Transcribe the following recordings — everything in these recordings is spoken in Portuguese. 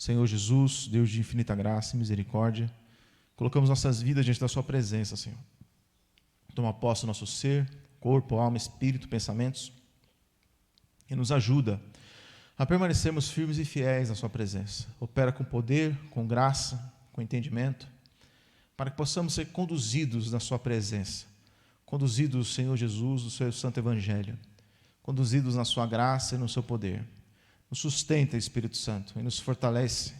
Senhor Jesus, Deus de infinita graça e misericórdia, colocamos nossas vidas diante da sua presença, Senhor. Toma posse do nosso ser, corpo, alma, espírito, pensamentos, e nos ajuda a permanecermos firmes e fiéis na sua presença. Opera com poder, com graça, com entendimento, para que possamos ser conduzidos na sua presença, conduzidos, Senhor Jesus, no seu santo evangelho, conduzidos na sua graça e no seu poder. Nos sustenta, Espírito Santo, e nos fortalece,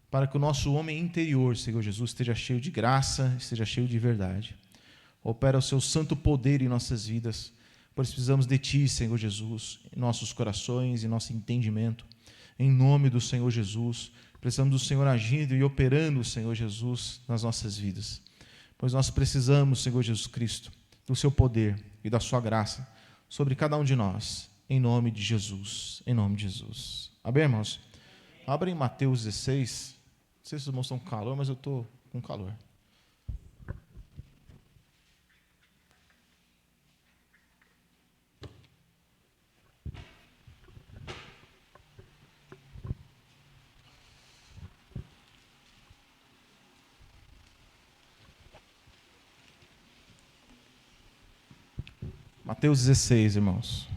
para que o nosso homem interior, Senhor Jesus, esteja cheio de graça, esteja cheio de verdade. Opera o seu santo poder em nossas vidas, pois precisamos de Ti, Senhor Jesus, em nossos corações, em nosso entendimento. Em nome do Senhor Jesus, precisamos do Senhor agindo e operando, Senhor Jesus, nas nossas vidas. Pois nós precisamos, Senhor Jesus Cristo, do seu poder e da sua graça sobre cada um de nós. Em nome de Jesus. Em nome de Jesus. Amém, irmãos? Abrem Mateus 16. Não sei se os irmãos estão com calor, mas eu estou com calor. Mateus 16, irmãos.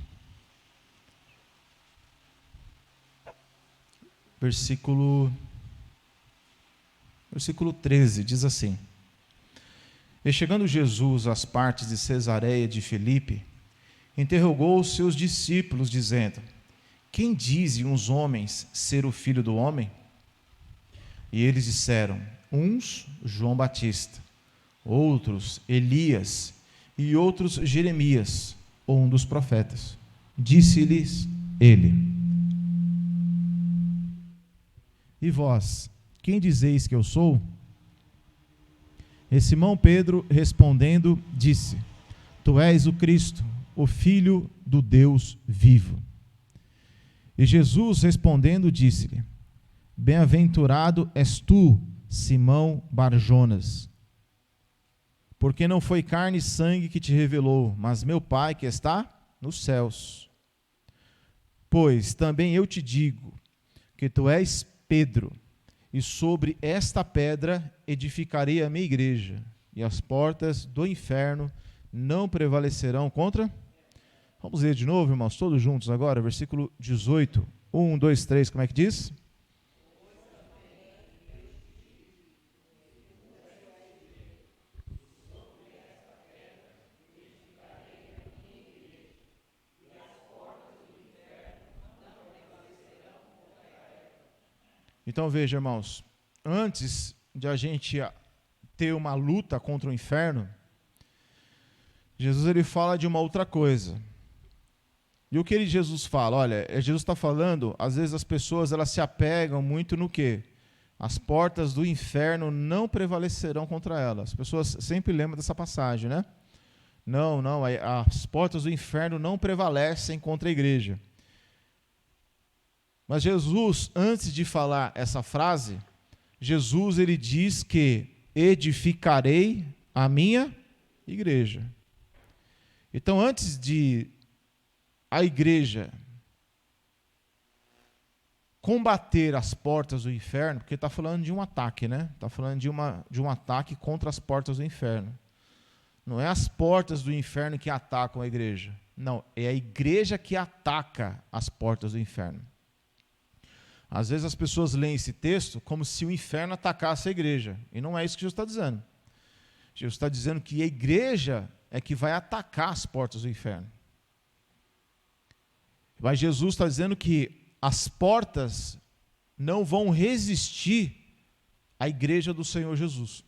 Versículo 13, diz assim: E chegando Jesus às partes de Cesareia de Filipe, interrogou os seus discípulos, dizendo: Quem dizem os homens ser o Filho do Homem? E eles disseram: uns, João Batista, outros, Elias, e outros, Jeremias, ou um dos profetas. Disse-lhes ele: E vós, quem dizeis que eu sou? E Simão Pedro, respondendo, disse: Tu és o Cristo, o Filho do Deus vivo. E Jesus, respondendo, disse-lhe: Bem-aventurado és tu, Simão Barjonas, porque não foi carne e sangue que te revelou, mas meu Pai que está nos céus. Pois também eu te digo que tu és Pedro, e sobre esta pedra edificarei a minha igreja, e as portas do inferno não prevalecerão contra. Vamos ler de novo, irmãos, todos juntos agora, versículo 18. 1, 2, 3, como é que diz? Então veja, irmãos, antes de a gente ter uma luta contra o inferno, Jesus ele fala de uma outra coisa. E o que Jesus fala? Olha, Jesus está falando, às vezes as pessoas elas se apegam muito no quê? As portas do inferno não prevalecerão contra elas. As pessoas sempre lembram dessa passagem, né? Não, as portas do inferno não prevalecem contra a igreja. Mas Jesus, antes de falar essa frase, Jesus ele diz que edificarei a minha igreja. Então, antes de a igreja combater as portas do inferno, porque está falando de um ataque, né? Está falando de um ataque contra as portas do inferno. Não é as portas do inferno que atacam a igreja. Não, é a igreja que ataca as portas do inferno. Às vezes as pessoas leem esse texto como se o inferno atacasse a igreja. E não é isso que Jesus está dizendo. Jesus está dizendo que a igreja é que vai atacar as portas do inferno. Mas Jesus está dizendo que as portas não vão resistir à igreja do Senhor Jesus.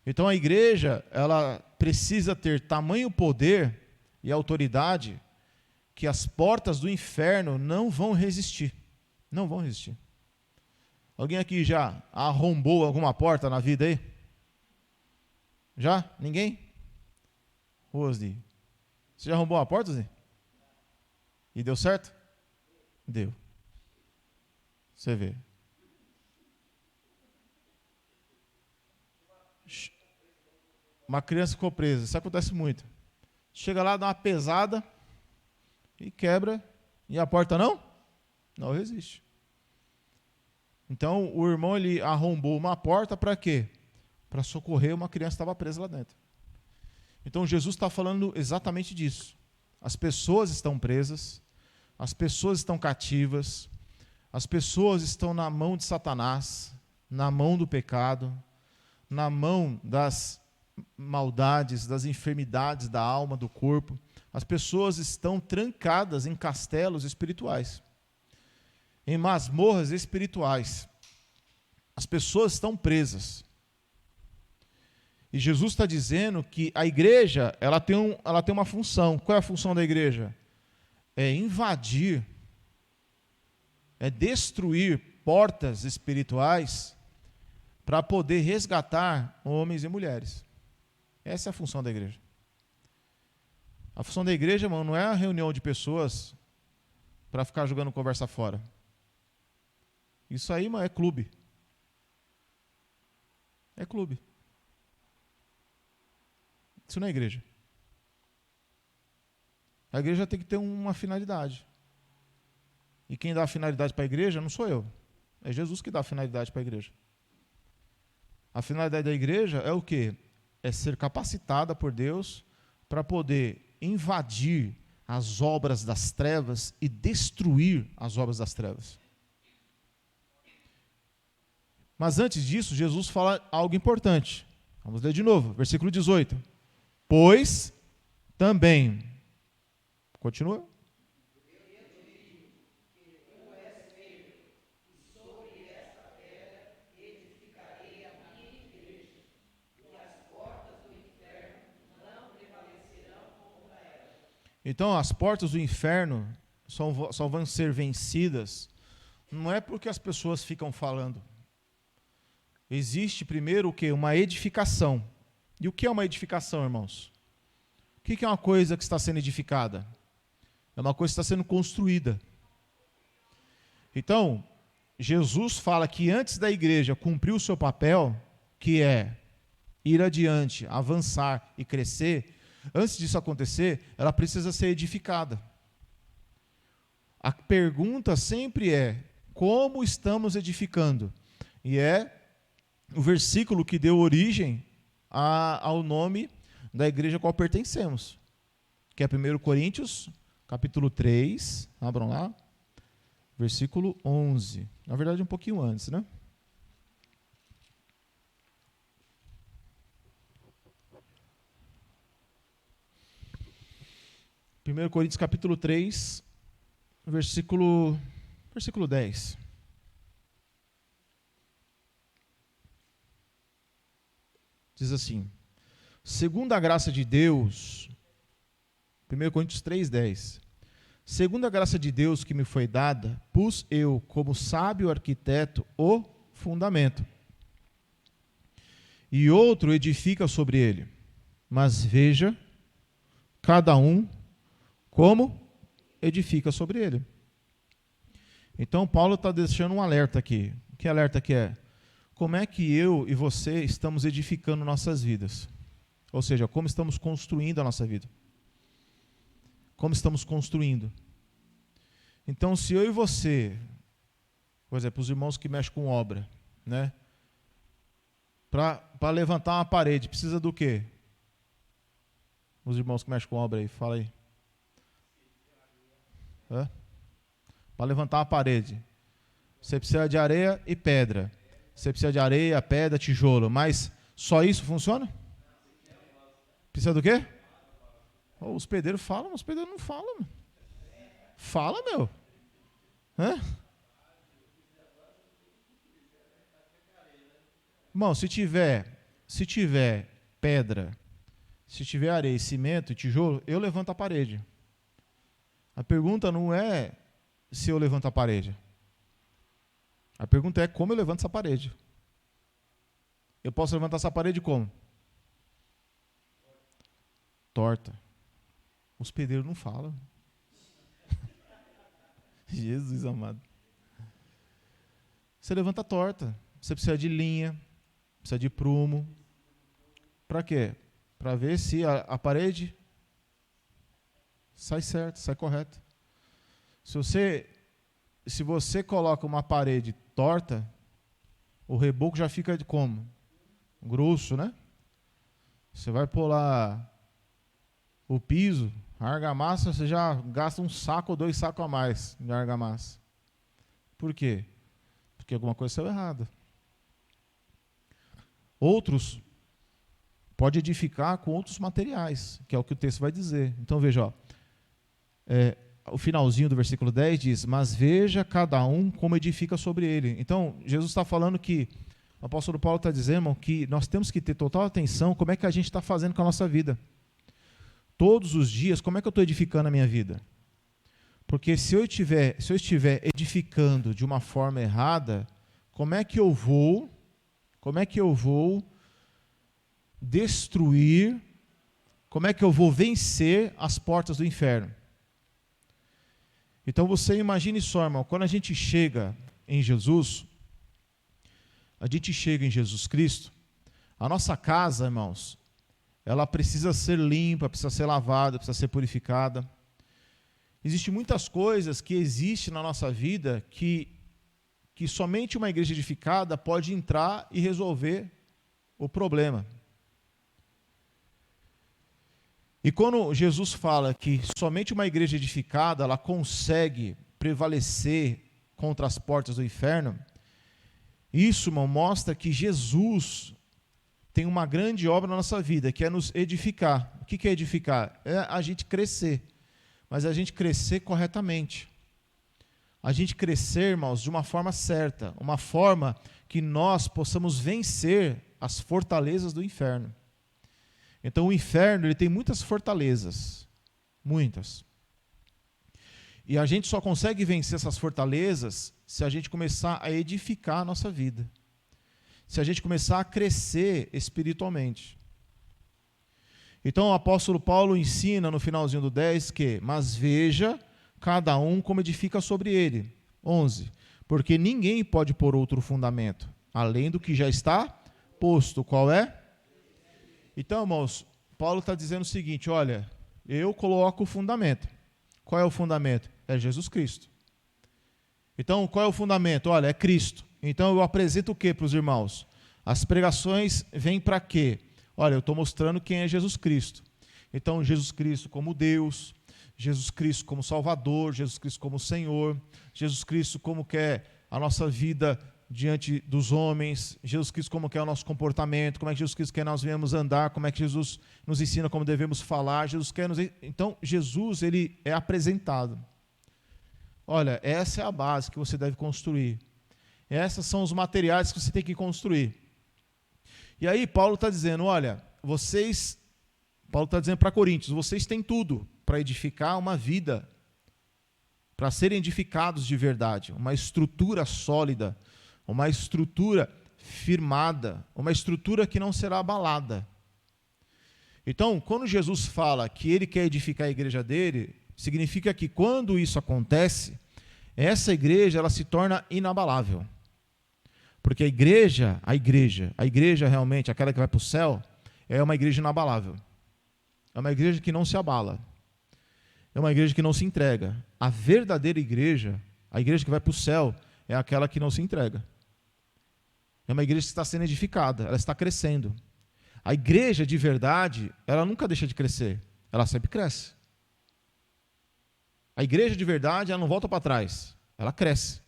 Então a igreja, ela precisa ter tamanho poder e autoridade que as portas do inferno não vão resistir. Não vão resistir. Alguém aqui já arrombou alguma porta na vida aí? Já? Ninguém? Osni, você já arrombou uma porta, Osni? E deu certo? Deu. Você vê. Uma criança ficou presa. Isso acontece muito. Chega lá, dá uma pesada e quebra. E a porta não? Não resiste. Então, o irmão ele arrombou uma porta para quê? Para socorrer uma criança que estava presa lá dentro. Então, Jesus está falando exatamente disso. As pessoas estão presas, as pessoas estão cativas, as pessoas estão na mão de Satanás, na mão do pecado, na mão das maldades, das enfermidades da alma, do corpo. As pessoas estão trancadas em castelos espirituais, em masmorras espirituais. As pessoas estão presas. E Jesus está dizendo que a igreja ela tem uma função. Qual é a função da igreja? É invadir, é destruir portas espirituais para poder resgatar homens e mulheres. Essa é a função da igreja. A função da igreja, irmão, não é a reunião de pessoas para ficar jogando conversa fora. Isso aí, irmão, é clube. É clube. Isso não é igreja. A igreja tem que ter uma finalidade. E quem dá a finalidade para a igreja não sou eu. É Jesus que dá a finalidade para a igreja. A finalidade da igreja é o quê? É ser capacitada por Deus para poder invadir as obras das trevas e destruir as obras das trevas. Mas antes disso, Jesus fala algo importante. Vamos ler de novo, versículo 18. Pois também. Continua. Então, as portas do inferno só vão ser vencidas, não é porque as pessoas ficam falando. Existe primeiro o quê? Uma edificação. E o que é uma edificação, irmãos? O que é uma coisa que está sendo edificada? É uma coisa que está sendo construída. Então, Jesus fala que antes da igreja cumprir o seu papel, que é ir adiante, avançar e crescer, antes disso acontecer, ela precisa ser edificada. A pergunta sempre é: como estamos edificando? E é o versículo que deu origem ao nome da igreja a qual pertencemos, que é 1 Coríntios, capítulo 3, abram lá, versículo 11. Na verdade, um pouquinho antes, né? Primeiro Coríntios, capítulo 3, versículo 10. Diz assim: segundo a graça de Deus, 1 Coríntios 3:10. Segundo a graça de Deus que me foi dada, pus eu, como sábio arquiteto, o fundamento. E outro edifica sobre ele. Mas veja, cada um como edifica sobre ele. Então, Paulo está deixando um alerta aqui. Que alerta que é? Como é que eu e você estamos edificando nossas vidas? Ou seja, como estamos construindo a nossa vida? Como estamos construindo? Então, se eu e você, por exemplo, os irmãos que mexem com obra, né? Para levantar uma parede, precisa do quê? Os irmãos que mexem com obra aí, fala aí. Para levantar uma parede, você precisa de areia e pedra. Você precisa de areia, pedra, tijolo. Mas só isso funciona? Precisa do quê? Oh, os pedreiros falam, os pedreiros não falam. Meu. Fala, meu. Hã? Irmão, se tiver pedra, se tiver areia, cimento e tijolo, eu levanto a parede. A pergunta não é se eu levanto a parede. A pergunta é como eu levanto essa parede. Eu posso levantar essa parede como? Torta. Os pedreiros não falam. Jesus amado. Você levanta torta. Você precisa de linha, precisa de prumo. Para quê? Para ver se a parede sai certo, sai correto. Se você coloca uma parede torta, o reboco já fica como? Grosso, né? Você vai pôr lá o piso, a argamassa, você já gasta um saco ou 2 sacos a mais de argamassa. Por quê? Porque alguma coisa saiu errada. Outros pode edificar com outros materiais, que é o que o texto vai dizer. Então veja, o finalzinho do versículo 10 diz: mas veja cada um como edifica sobre ele. Então Jesus está falando que, o apóstolo Paulo está dizendo, irmão, que nós temos que ter total atenção como é que a gente está fazendo com a nossa vida. Todos os dias, como é que eu estou edificando a minha vida? Porque se eu estiver edificando de uma forma errada, como é que eu vou destruir, como é que eu vou vencer as portas do inferno? Então você imagine só, irmão, quando a gente chega em Jesus Cristo, a nossa casa, irmãos, ela precisa ser limpa, precisa ser lavada, precisa ser purificada. Existem muitas coisas que existem na nossa vida que somente uma igreja edificada pode entrar e resolver o problema. E quando Jesus fala que somente uma igreja edificada ela consegue prevalecer contra as portas do inferno, isso, irmão, mostra que Jesus tem uma grande obra na nossa vida, que é nos edificar. O que é edificar? É a gente crescer, mas a gente crescer corretamente. A gente crescer, irmãos, de uma forma certa, uma forma que nós possamos vencer as fortalezas do inferno. Então o inferno ele tem muitas fortalezas, muitas. E a gente só consegue vencer essas fortalezas se a gente começar a edificar a nossa vida. Se a gente começar a crescer espiritualmente. Então o apóstolo Paulo ensina no finalzinho do 10 que, mas veja cada um como edifica sobre ele. 11. Porque ninguém pode pôr outro fundamento, além do que já está posto. Qual é? Então, irmãos, Paulo está dizendo o seguinte, olha, eu coloco o fundamento. Qual é o fundamento? É Jesus Cristo. Então, qual é o fundamento? Olha, é Cristo. Então, eu apresento o que para os irmãos? As pregações vêm para quê? Olha, eu estou mostrando quem é Jesus Cristo. Então, Jesus Cristo como Deus, Jesus Cristo como Salvador, Jesus Cristo como Senhor, Jesus Cristo como quer a nossa vida diante dos homens, Jesus Cristo como que é o nosso comportamento, como é que Jesus Cristo quer nós venhamos andar, como é que Jesus nos ensina como devemos falar, Jesus quer nos... Então, Jesus, ele é apresentado. Olha, essa é a base que você deve construir. Esses são os materiais que você tem que construir. E aí, Paulo está dizendo, olha, Paulo está dizendo para Coríntios, vocês têm tudo para edificar uma vida, para serem edificados de verdade, uma estrutura sólida, uma estrutura firmada, uma estrutura que não será abalada. Então, quando Jesus fala que ele quer edificar a igreja dele, significa que quando isso acontece, essa igreja ela se torna inabalável. Porque a igreja realmente, aquela que vai para o céu, é uma igreja inabalável. É uma igreja que não se abala. É uma igreja que não se entrega. A verdadeira igreja, a igreja que vai para o céu, é aquela que não se entrega. É uma igreja que está sendo edificada, ela está crescendo. A igreja de verdade, ela nunca deixa de crescer, ela sempre cresce. A igreja de verdade, ela não volta para trás, ela cresce.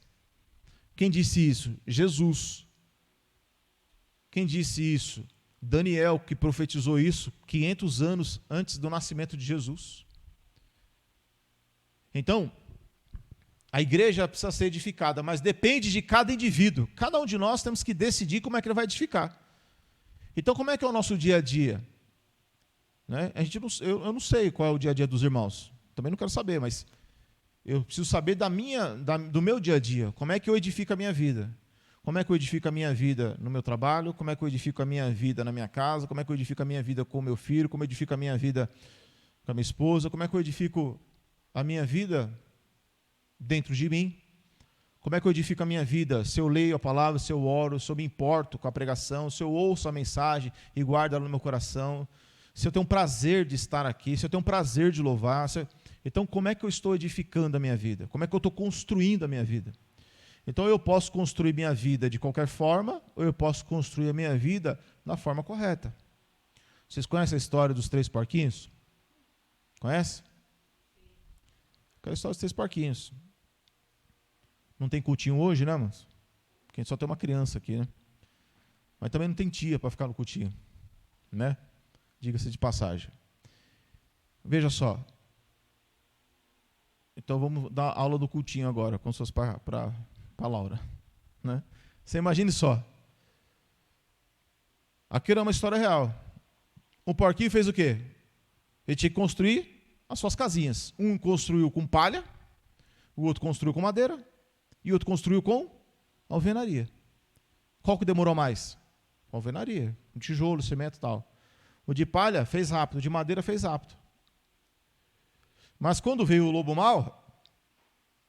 Quem disse isso? Jesus. Quem disse isso? Daniel, que profetizou isso 500 anos antes do nascimento de Jesus. Então, a igreja precisa ser edificada, mas depende de cada indivíduo. Cada um de nós temos que decidir como é que ele vai edificar. Então, como é que é o nosso dia a dia? Né? Eu não sei qual é o dia a dia dos irmãos. Também não quero saber, mas eu preciso saber do meu dia a dia. Como é que eu edifico a minha vida? Como é que eu edifico a minha vida no meu trabalho? Como é que eu edifico a minha vida na minha casa? Como é que eu edifico a minha vida com o meu filho? Como eu edifico a minha vida com a minha esposa? Como é que eu edifico a minha vida dentro de mim? Como é que eu edifico a minha vida? Se eu leio a palavra, se eu oro, se eu me importo com a pregação, se eu ouço a mensagem e guardo ela no meu coração, se eu tenho prazer de estar aqui, se eu tenho prazer de louvar. Então, como é que eu estou edificando a minha vida? Como é que eu estou construindo a minha vida? Então eu posso construir minha vida de qualquer forma, ou eu posso construir a minha vida da forma correta. Vocês conhecem a história dos 3 porquinhos? Conhece? Aquela história dos 3 porquinhos. Não tem cultinho hoje, né, irmãos? Porque a gente só tem uma criança aqui, né? Mas também não tem tia para ficar no cultinho, né? Diga-se de passagem. Veja só. Então vamos dar aula do cultinho agora, com suas para Laura, né? Você imagine só. Aquilo é uma história real. Um porquinho fez o quê? Ele tinha que construir as suas casinhas. Um construiu com palha, o outro construiu com madeira e o outro construiu com alvenaria. Qual que demorou mais? Alvenaria, um tijolo, cimento e tal. O de palha fez rápido, o de madeira fez rápido. Mas quando veio o lobo mau,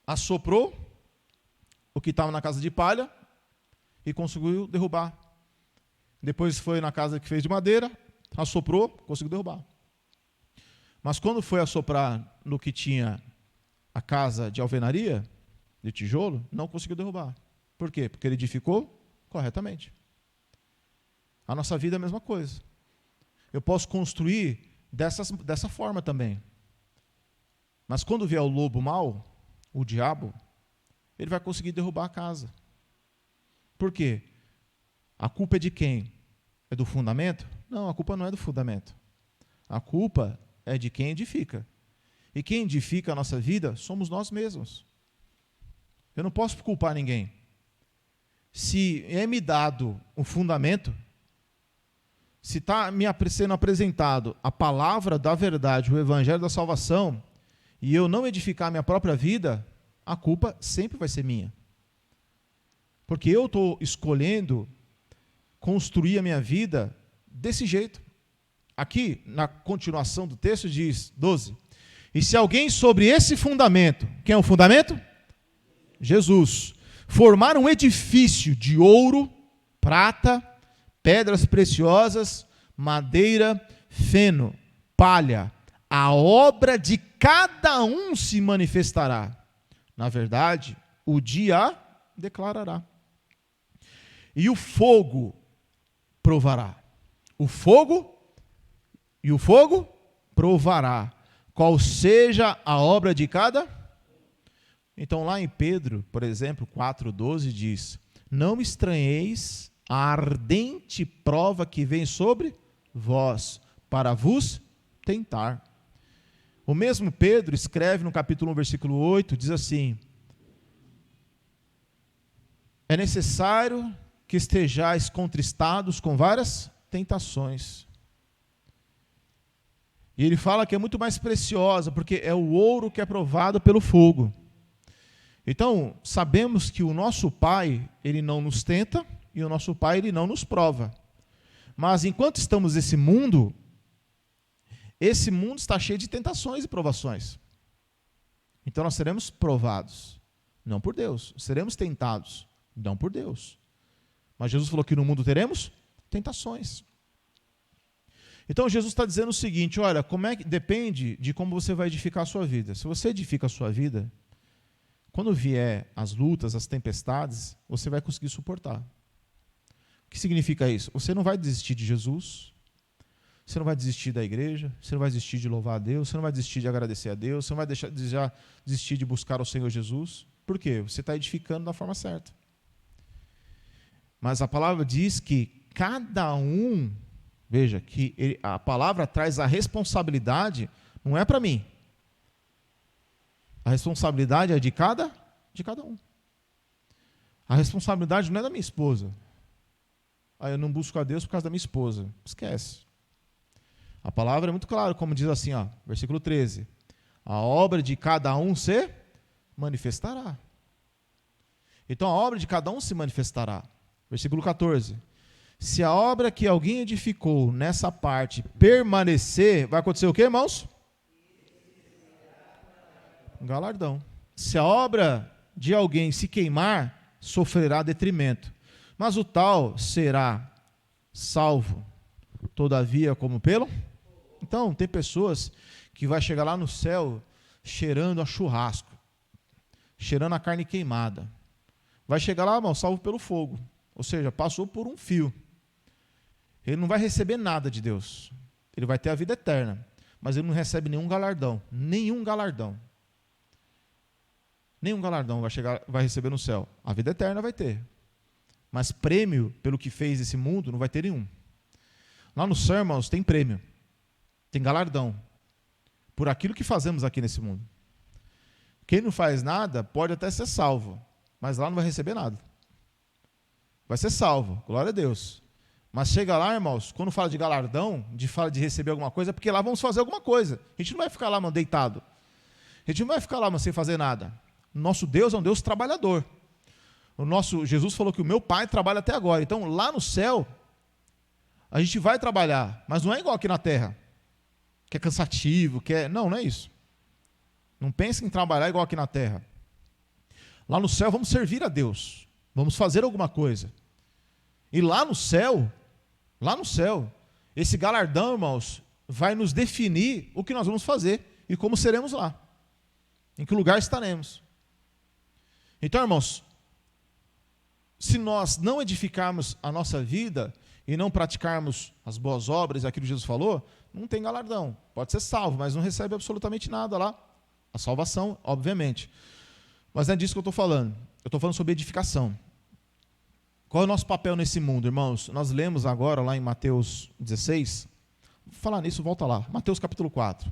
assoprou o que estava na casa de palha e conseguiu derrubar. Depois foi na casa que fez de madeira, assoprou, conseguiu derrubar. Mas quando foi assoprar no que tinha a casa de alvenaria, de tijolo, não conseguiu derrubar. Por quê? Porque ele edificou corretamente. A nossa vida é a mesma coisa. Eu posso construir dessa forma também. Mas quando vier o lobo mau, o diabo, ele vai conseguir derrubar a casa. Por quê? A culpa é de quem? É do fundamento? Não, a culpa não é do fundamento. A culpa é de quem edifica. E quem edifica a nossa vida somos nós mesmos. Eu não posso culpar ninguém. Se é me dado um fundamento, se está me sendo apresentado a palavra da verdade, o evangelho da salvação, e eu não edificar a minha própria vida, a culpa sempre vai ser minha. Porque eu estou escolhendo construir a minha vida desse jeito. Aqui, na continuação do texto, diz, 12, e se alguém sobre esse fundamento, quem é o fundamento? Jesus. Formar um edifício de ouro, prata, pedras preciosas, madeira, feno, palha, a obra de cada um se manifestará. Na verdade, o dia declarará. E o fogo provará. O fogo provará qual seja a obra de cada. Então lá em Pedro, por exemplo, 4:12 diz: não estranheis a ardente prova que vem sobre vós, para vos tentar. O mesmo Pedro escreve no capítulo 1, versículo 8, diz assim: é necessário que estejais contristados com várias tentações. E ele fala que é muito mais preciosa, porque é o ouro que é provado pelo fogo. Então, sabemos que o nosso Pai, ele não nos tenta, e o nosso Pai, ele não nos prova. Mas enquanto estamos nesse mundo, esse mundo está cheio de tentações e provações. Então nós seremos provados, não por Deus. Seremos tentados, não por Deus. Mas Jesus falou que no mundo teremos tentações. Então Jesus está dizendo o seguinte: olha, depende de como você vai edificar a sua vida. Se você edifica a sua vida, quando vier as lutas, as tempestades, você vai conseguir suportar. O que significa isso? Você não vai desistir de Jesus, você não vai desistir da igreja, você não vai desistir de louvar a Deus, você não vai desistir de agradecer a Deus, você não vai desistir de buscar o Senhor Jesus. Por quê? Você está edificando da forma certa. Mas a palavra diz que cada um, veja, que a palavra traz a responsabilidade, não é para mim. A responsabilidade é de cada um. A responsabilidade não é da minha esposa. Eu não busco a Deus por causa da minha esposa. Esquece. A palavra é muito clara, como diz assim, versículo 13. A obra de cada um se manifestará. Então a obra de cada um se manifestará. Versículo 14. Se a obra que alguém edificou nessa parte permanecer, vai acontecer o quê, irmãos? Um galardão. Se a obra de alguém se queimar, sofrerá detrimento. Mas o tal será salvo, todavia, como pelo? Então, tem pessoas que vai chegar lá no céu cheirando a churrasco, cheirando a carne queimada. vai chegar lá, irmão, salvo pelo fogo. Ou seja, passou por um fio. Ele não vai receber nada de Deus. Ele vai ter a vida eterna. Mas ele não recebe nenhum galardão. Nenhum galardão. Nenhum galardão vai receber no céu. A vida eterna vai ter. Mas prêmio pelo que fez esse mundo não vai ter nenhum. Lá no céu, irmãos, tem prêmio. Tem galardão. Por aquilo que fazemos aqui nesse mundo. Quem não faz nada pode até ser salvo. Mas lá não vai receber nada. Vai ser salvo. Glória a Deus. Mas chega lá, irmãos, quando fala de galardão, fala de receber alguma coisa, é porque lá vamos fazer alguma coisa. A gente não vai ficar lá, mano, deitado. A gente não vai ficar lá, mano, sem fazer nada. Nosso Deus é um Deus trabalhador. Jesus falou que o meu Pai trabalha até agora. Então, lá no céu, a gente vai trabalhar, mas não é igual aqui na terra, que é cansativo, Não é isso. Não pense em trabalhar igual aqui na terra. Lá no céu, vamos servir a Deus. Vamos fazer alguma coisa. E lá no céu, esse galardão, irmãos, vai nos definir o que nós vamos fazer e como seremos lá. Em que lugar estaremos. Então, irmãos, se nós não edificarmos a nossa vida e não praticarmos as boas obras, aquilo que Jesus falou, não tem galardão. Pode ser salvo, mas não recebe absolutamente nada lá. A salvação, obviamente. Mas não é disso que eu estou falando. Eu estou falando sobre edificação. Qual é o nosso papel nesse mundo, irmãos? Nós lemos agora lá em Mateus 16. Vou falar nisso, volta lá. Mateus capítulo 4.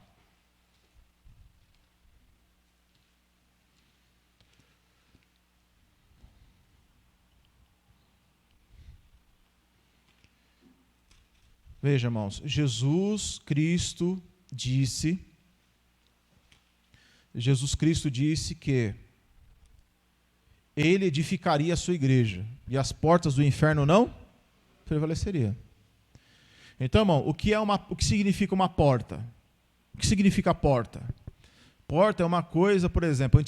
Veja, irmãos, Jesus Cristo disse que ele edificaria a sua igreja e as portas do inferno não prevaleceriam. Então, irmão, o que significa uma porta? O que significa porta? Porta é uma coisa, por exemplo,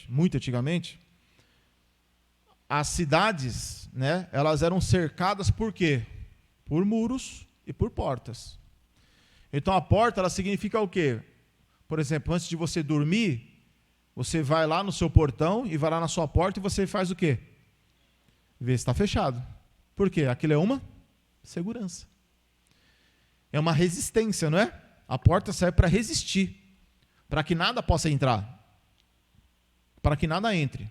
muito antigamente, as cidades, né, elas eram cercadas por quê? Por muros e por portas. Então a porta, ela significa o quê? Por exemplo, antes de você dormir, você vai lá no seu portão e vai lá na sua porta e você faz o quê? Vê se está fechado. Por quê? Aquilo é uma segurança. É uma resistência, não é? A porta serve para resistir, para que nada possa entrar, para que nada entre.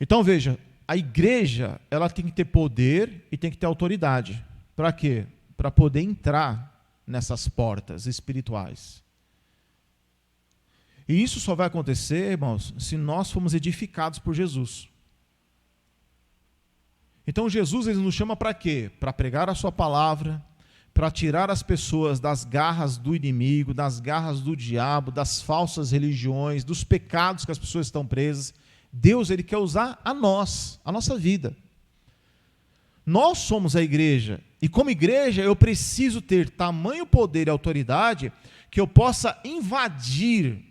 Então veja, a igreja, ela tem que ter poder e tem que ter autoridade. Para quê? Para poder entrar nessas portas espirituais. E isso só vai acontecer, irmãos, se nós formos edificados por Jesus. Então Jesus, ele nos chama para quê? Para pregar a sua palavra, para tirar as pessoas das garras do inimigo, das garras do diabo, das falsas religiões, dos pecados que as pessoas estão presas. Deus, ele quer usar a nossa vida. Nós somos a igreja, e como igreja eu preciso ter tamanho poder e autoridade que eu possa invadir,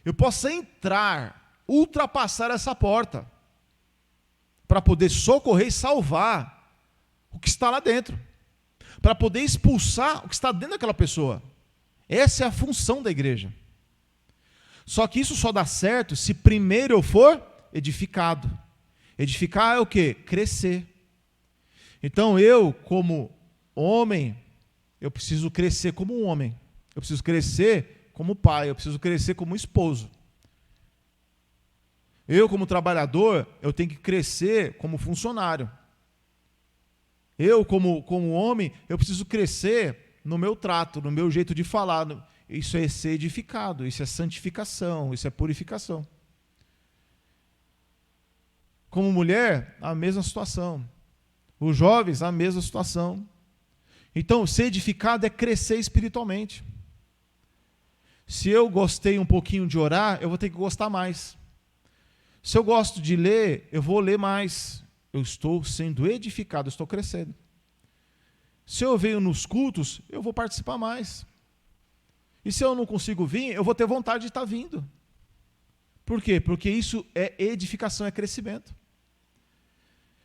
eu possa entrar, ultrapassar essa porta, para poder socorrer e salvar o que está lá dentro, para poder expulsar o que está dentro daquela pessoa. Essa é a função da igreja. Só que isso só dá certo se primeiro eu for edificado. Edificar é o quê? Crescer. Então eu, como homem, eu preciso crescer como um homem. Eu preciso crescer como pai, eu preciso crescer como esposo. Eu, como trabalhador, eu tenho que crescer como funcionário. Eu, como homem, eu preciso crescer no meu trato, no meu jeito de falar. Isso é ser edificado, isso é santificação, isso é purificação. Como mulher, a mesma situação. Os jovens, a mesma situação. Então, ser edificado é crescer espiritualmente. Se eu gostei um pouquinho de orar, eu vou ter que gostar mais. Se eu gosto de ler, eu vou ler mais. Eu estou sendo edificado, eu estou crescendo. Se eu venho nos cultos, eu vou participar mais. E se eu não consigo vir, eu vou ter vontade de estar vindo. Por quê? Porque isso é edificação, é crescimento.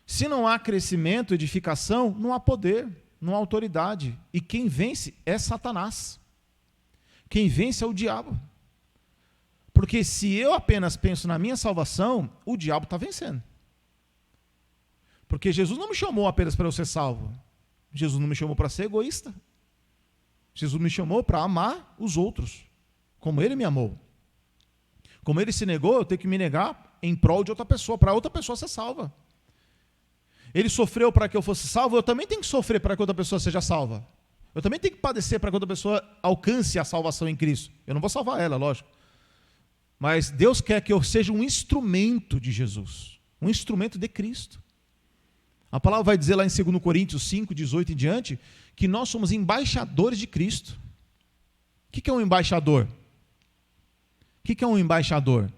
Se não há crescimento, edificação, não há poder, não há autoridade. E quem vence é Satanás. Quem vence é o diabo. Porque se eu apenas penso na minha salvação, o diabo está vencendo. Porque Jesus não me chamou apenas para eu ser salvo. Jesus não me chamou para ser egoísta. Jesus me chamou para amar os outros, como Ele me amou. Como Ele se negou, eu tenho que me negar em prol de outra pessoa, para outra pessoa ser salva. Ele sofreu para que eu fosse salvo, eu também tenho que sofrer para que outra pessoa seja salva. Eu também tenho que padecer para que outra pessoa alcance a salvação em Cristo. Eu não vou salvar ela, lógico. Mas Deus quer que eu seja um instrumento de Jesus, um instrumento de Cristo. A palavra vai dizer lá em 2 Coríntios 5, 18 e diante, que nós somos embaixadores de Cristo. O que é um embaixador? O que é um embaixador?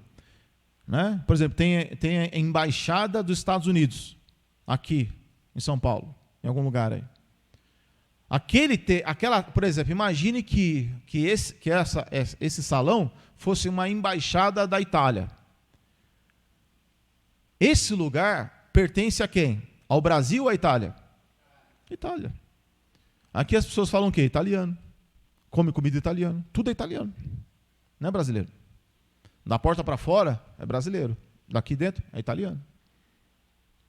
Né? Por exemplo, tem a embaixada dos Estados Unidos, aqui em São Paulo, em algum lugar aí. Por exemplo, imagine que esse salão fosse uma embaixada da Itália. Esse lugar pertence a quem? Ao Brasil ou à Itália? Itália. Aqui as pessoas falam o quê? Italiano. Come comida italiana. Tudo é italiano. Não é brasileiro. Da porta para fora é brasileiro. Daqui dentro é italiano.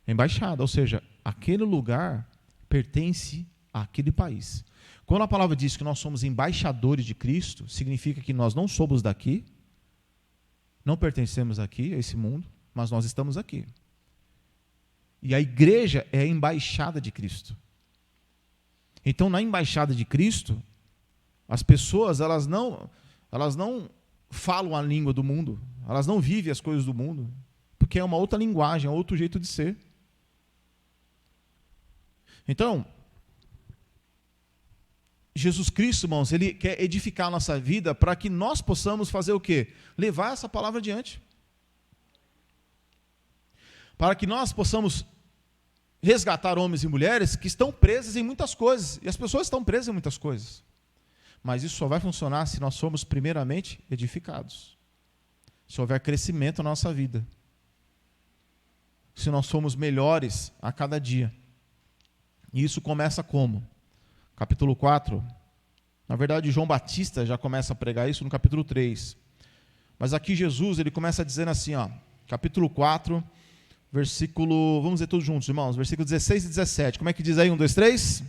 Embaixada, ou seja, aquele lugar pertence àquele país. Quando a palavra diz que nós somos embaixadores de Cristo, significa que nós não somos daqui, não pertencemos aqui a esse mundo, mas nós estamos aqui. E a igreja é a embaixada de Cristo. Então, na embaixada de Cristo, as pessoas elas não falam a língua do mundo, elas não vivem as coisas do mundo, porque é uma outra linguagem, é outro jeito de ser. Então, Jesus Cristo, irmãos, Ele quer edificar a nossa vida para que nós possamos fazer o quê? Levar essa palavra adiante. Para que nós possamos resgatar homens e mulheres que estão presos em muitas coisas. E as pessoas estão presas em muitas coisas. Mas isso só vai funcionar se nós formos primeiramente edificados. Se houver crescimento na nossa vida. Se nós somos melhores a cada dia. E isso começa como? Capítulo 4. Na verdade, João Batista já começa a pregar isso no capítulo 3. Mas aqui Jesus, ele começa dizendo assim, ó, capítulo 4, versículo, vamos ler todos juntos, irmãos, versículo 16 e 17. Como é que diz aí? 1, 2, 3.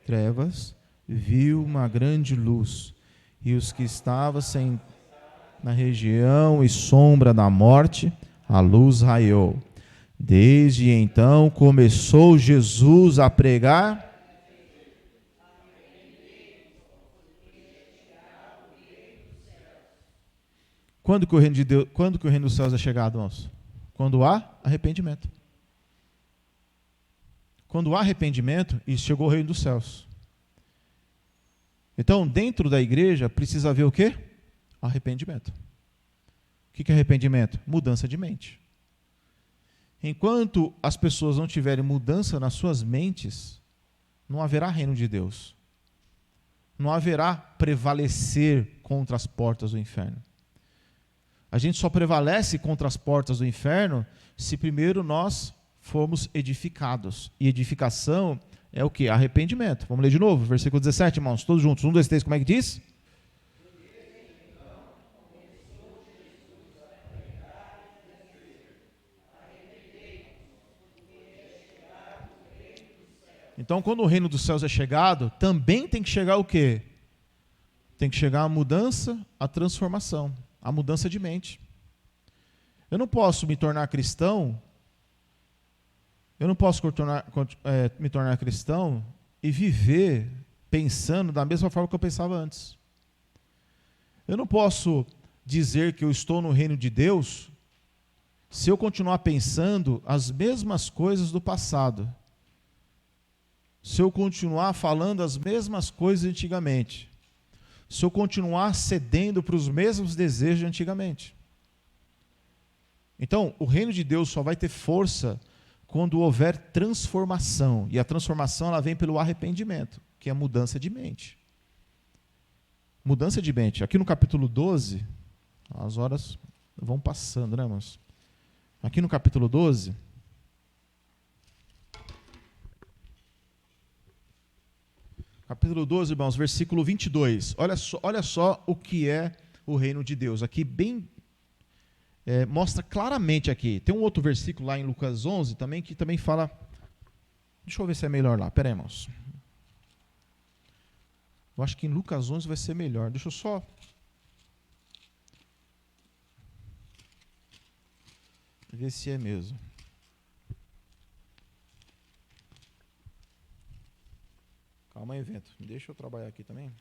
Trevas, viu uma grande luz, e os que estavam na região e sombra da morte, a luz raiou. Desde então começou Jesus a pregar. Quando que o reino dos céus é chegado, irmãos? Quando há arrependimento. Quando há arrependimento, isso chegou o reino dos céus. Então, dentro da igreja, precisa haver o quê? Arrependimento. O que é arrependimento? Mudança de mente. Enquanto as pessoas não tiverem mudança nas suas mentes, não haverá reino de Deus. Não haverá prevalecer contra as portas do inferno. A gente só prevalece contra as portas do inferno se primeiro nós formos edificados. E edificação é o quê? Arrependimento. Vamos ler de novo, versículo 17, irmãos, todos juntos. 1, 2, 3, como é que diz? Então, quando o reino dos céus é chegado, também tem que chegar o quê? Tem que chegar a mudança, a transformação, a mudança de mente. Eu não posso me tornar cristão, me tornar cristão e viver pensando da mesma forma que eu pensava antes. Eu não posso dizer que eu estou no reino de Deus se eu continuar pensando as mesmas coisas do passado. Se eu continuar falando as mesmas coisas de antigamente, se eu continuar cedendo para os mesmos desejos de antigamente. Então, o reino de Deus só vai ter força quando houver transformação. E a transformação ela vem pelo arrependimento, que é a mudança de mente. Mudança de mente. Aqui no capítulo 12, as horas vão passando, né, irmãos? Aqui no capítulo 12... Capítulo 12, irmãos, versículo 22. Olha só o que é o reino de Deus. Aqui bem mostra claramente aqui. Tem um outro versículo lá em Lucas 11 também que também fala. Deixa eu ver se é melhor lá. Pera aí, irmãos. Eu acho que em Lucas 11 vai ser melhor. Deixa eu só ver se é mesmo. Calma aí, Vento. Deixa eu trabalhar aqui também.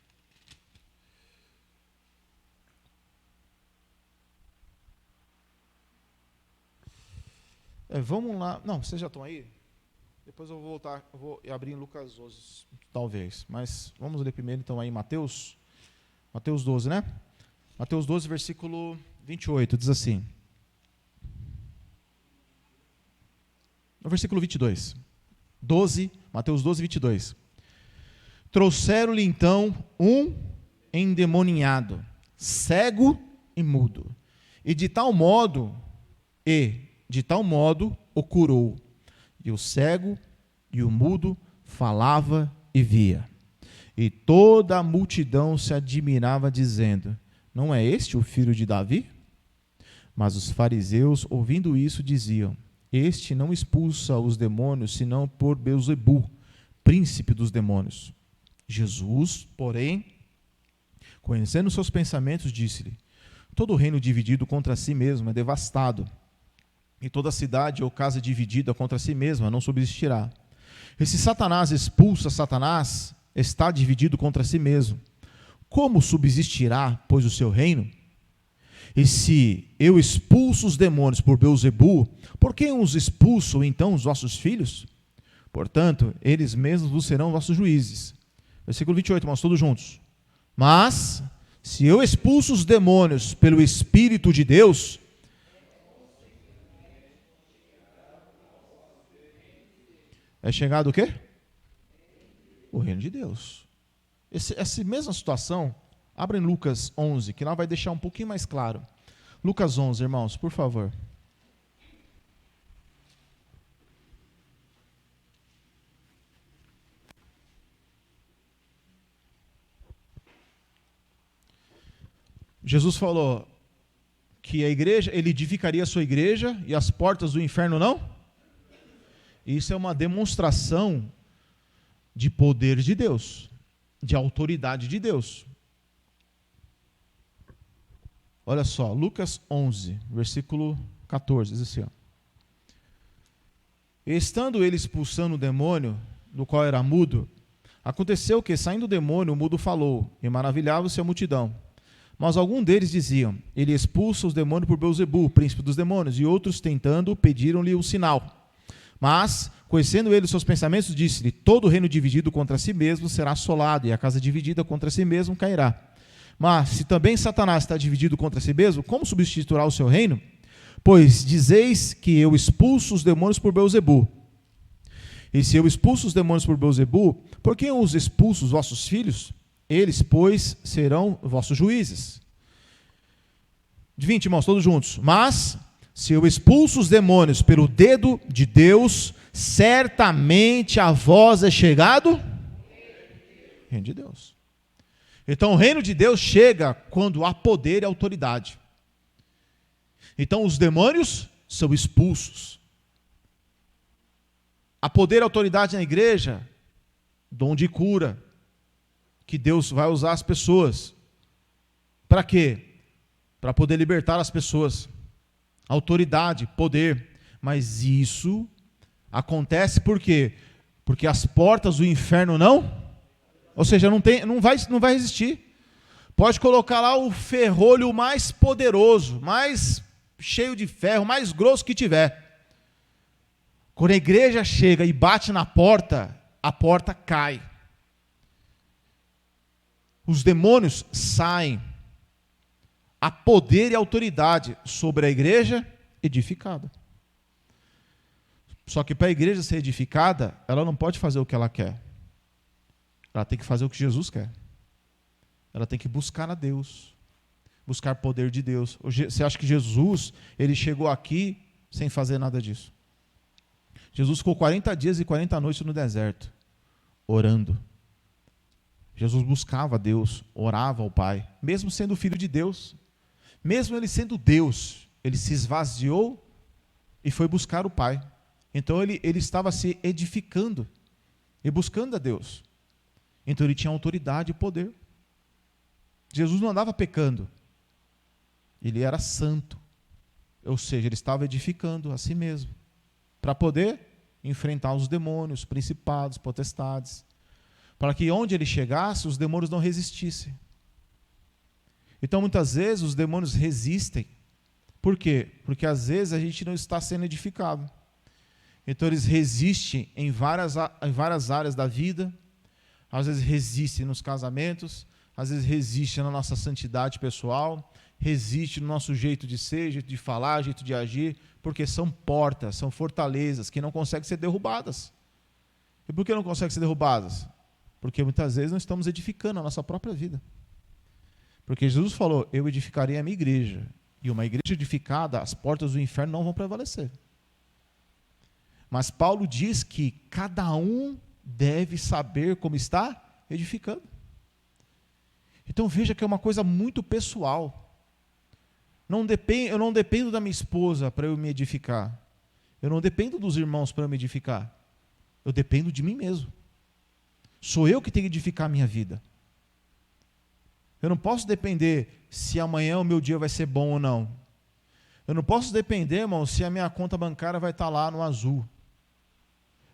Vamos lá. Não, vocês já estão aí? Depois eu vou voltar, eu vou abrir em Lucas 11, talvez. Mas vamos ler primeiro, então, aí Mateus 12, né? Mateus 12, versículo 28, diz assim. No versículo 22. Mateus 12, 22. Trouxeram-lhe, então, um endemoniado, cego e mudo. E de tal modo o curou. E o cego e o mudo falava e via. E toda a multidão se admirava, dizendo: não é este o filho de Davi? Mas os fariseus, ouvindo isso, diziam: este não expulsa os demônios, senão por Beelzebu, príncipe dos demônios. Jesus, porém, conhecendo seus pensamentos, disse-lhe: todo reino dividido contra si mesmo é devastado, e toda cidade ou casa dividida contra si mesma não subsistirá. E se Satanás expulsa Satanás, está dividido contra si mesmo. Como subsistirá, pois, o seu reino? E se eu expulso os demônios por Beelzebu, por que os expulso então os vossos filhos? Portanto, eles mesmos vos serão vossos juízes. Versículo 28, irmãos, todos juntos. Mas, se eu expulso os demônios pelo Espírito de Deus, é chegado o quê? O reino de Deus. Essa mesma situação, abra em Lucas 11, que lá vai deixar um pouquinho mais claro. Lucas 11, irmãos, por favor. Jesus falou que a igreja, ele edificaria a sua igreja e as portas do inferno não? Isso é uma demonstração de poder de Deus, de autoridade de Deus. Olha só, Lucas 11, versículo 14, diz assim: ó. Estando ele expulsando o demônio, do qual era mudo, aconteceu que, saindo o demônio, o mudo falou, e maravilhava-se a multidão. Mas alguns deles diziam: ele expulsa os demônios por Beelzebu, príncipe dos demônios, e outros, tentando, pediram-lhe um sinal. Mas, conhecendo ele os seus pensamentos, disse-lhe: todo reino dividido contra si mesmo será assolado, e a casa dividida contra si mesmo cairá. Mas, se também Satanás está dividido contra si mesmo, como substituirá o seu reino? Pois dizeis que eu expulso os demônios por Beelzebu. E se eu expulso os demônios por Beelzebu, por que os expulso os vossos filhos? Eles, pois, serão vossos juízes. 20, irmãos, todos juntos. Mas, se eu expulso os demônios pelo dedo de Deus, certamente a vós é chegado o reino de Deus. Então, o reino de Deus chega quando há poder e autoridade. Então, os demônios são expulsos. Há poder e autoridade na igreja, dom de cura, que Deus vai usar as pessoas. Para quê? Para poder libertar as pessoas. Autoridade, poder. Mas isso acontece por quê? Porque as portas do inferno não? Ou seja, não vai resistir. Pode colocar lá o ferrolho mais poderoso, mais cheio de ferro, mais grosso que tiver. Quando a igreja chega e bate na porta, a porta cai. Os demônios saem. Há poder e autoridade sobre a igreja edificada. Só que para a igreja ser edificada, ela não pode fazer o que ela quer. Ela tem que fazer o que Jesus quer. Ela tem que buscar a Deus. Buscar poder de Deus. Você acha que Jesus, ele chegou aqui sem fazer nada disso? Jesus ficou 40 dias e 40 noites no deserto, orando. Jesus buscava Deus, orava ao Pai, mesmo sendo filho de Deus, mesmo ele sendo Deus, ele se esvaziou e foi buscar o Pai. Então ele estava se edificando e buscando a Deus. Então ele tinha autoridade e poder. Jesus não andava pecando, ele era santo, ou seja, ele estava edificando a si mesmo, para poder enfrentar os demônios, principados, potestades, para que onde ele chegasse, os demônios não resistissem. Então, muitas vezes, os demônios resistem. Por quê? Porque, às vezes, a gente não está sendo edificado. Então, eles resistem em várias áreas da vida. Às vezes, resistem nos casamentos. Às vezes, resistem na nossa santidade pessoal. Resistem no nosso jeito de ser, jeito de falar, jeito de agir. Porque são portas, são fortalezas que não conseguem ser derrubadas. E por que não conseguem ser derrubadas? Porque muitas vezes não estamos edificando a nossa própria vida. Porque Jesus falou, eu edificarei a minha igreja. E uma igreja edificada, as portas do inferno não vão prevalecer. Mas Paulo diz que cada um deve saber como está edificando. Então veja que é uma coisa muito pessoal. Eu não dependo da minha esposa para eu me edificar. Eu não dependo dos irmãos para eu me edificar. Eu dependo de mim mesmo. Sou eu que tenho que edificar a minha vida. Eu não posso depender se amanhã o meu dia vai ser bom ou não. Eu não posso depender, irmão, se a minha conta bancária vai estar lá no azul.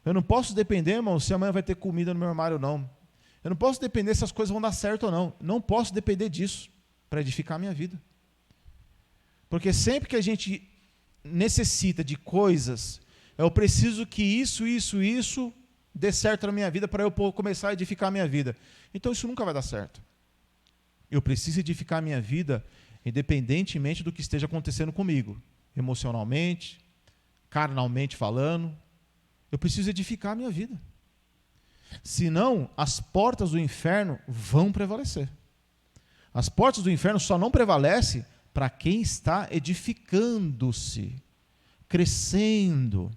Eu não posso depender, irmão, se amanhã vai ter comida no meu armário ou não. Eu não posso depender se as coisas vão dar certo ou não. Não posso depender disso para edificar a minha vida. Porque sempre que a gente necessita de coisas, eu preciso que isso dê certo na minha vida para eu começar a edificar a minha vida. Então isso nunca vai dar certo. Eu preciso edificar a minha vida independentemente do que esteja acontecendo comigo, emocionalmente, carnalmente falando. Eu preciso edificar a minha vida. Senão, as portas do inferno vão prevalecer. As portas do inferno só não prevalecem para quem está edificando-se, crescendo.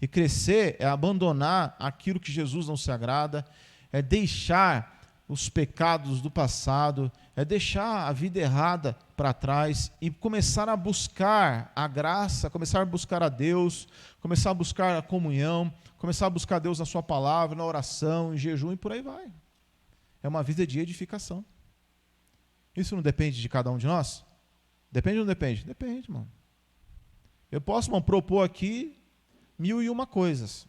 E crescer é abandonar aquilo que Jesus não se agrada, é deixar os pecados do passado, é deixar a vida errada para trás e começar a buscar a graça, começar a buscar a Deus, começar a buscar a comunhão, começar a buscar Deus na sua palavra, na oração, em jejum e por aí vai. É uma vida de edificação. Isso não depende de cada um de nós? Depende ou não depende? Depende, irmão. Eu posso, irmão, propor aqui 1001 coisas.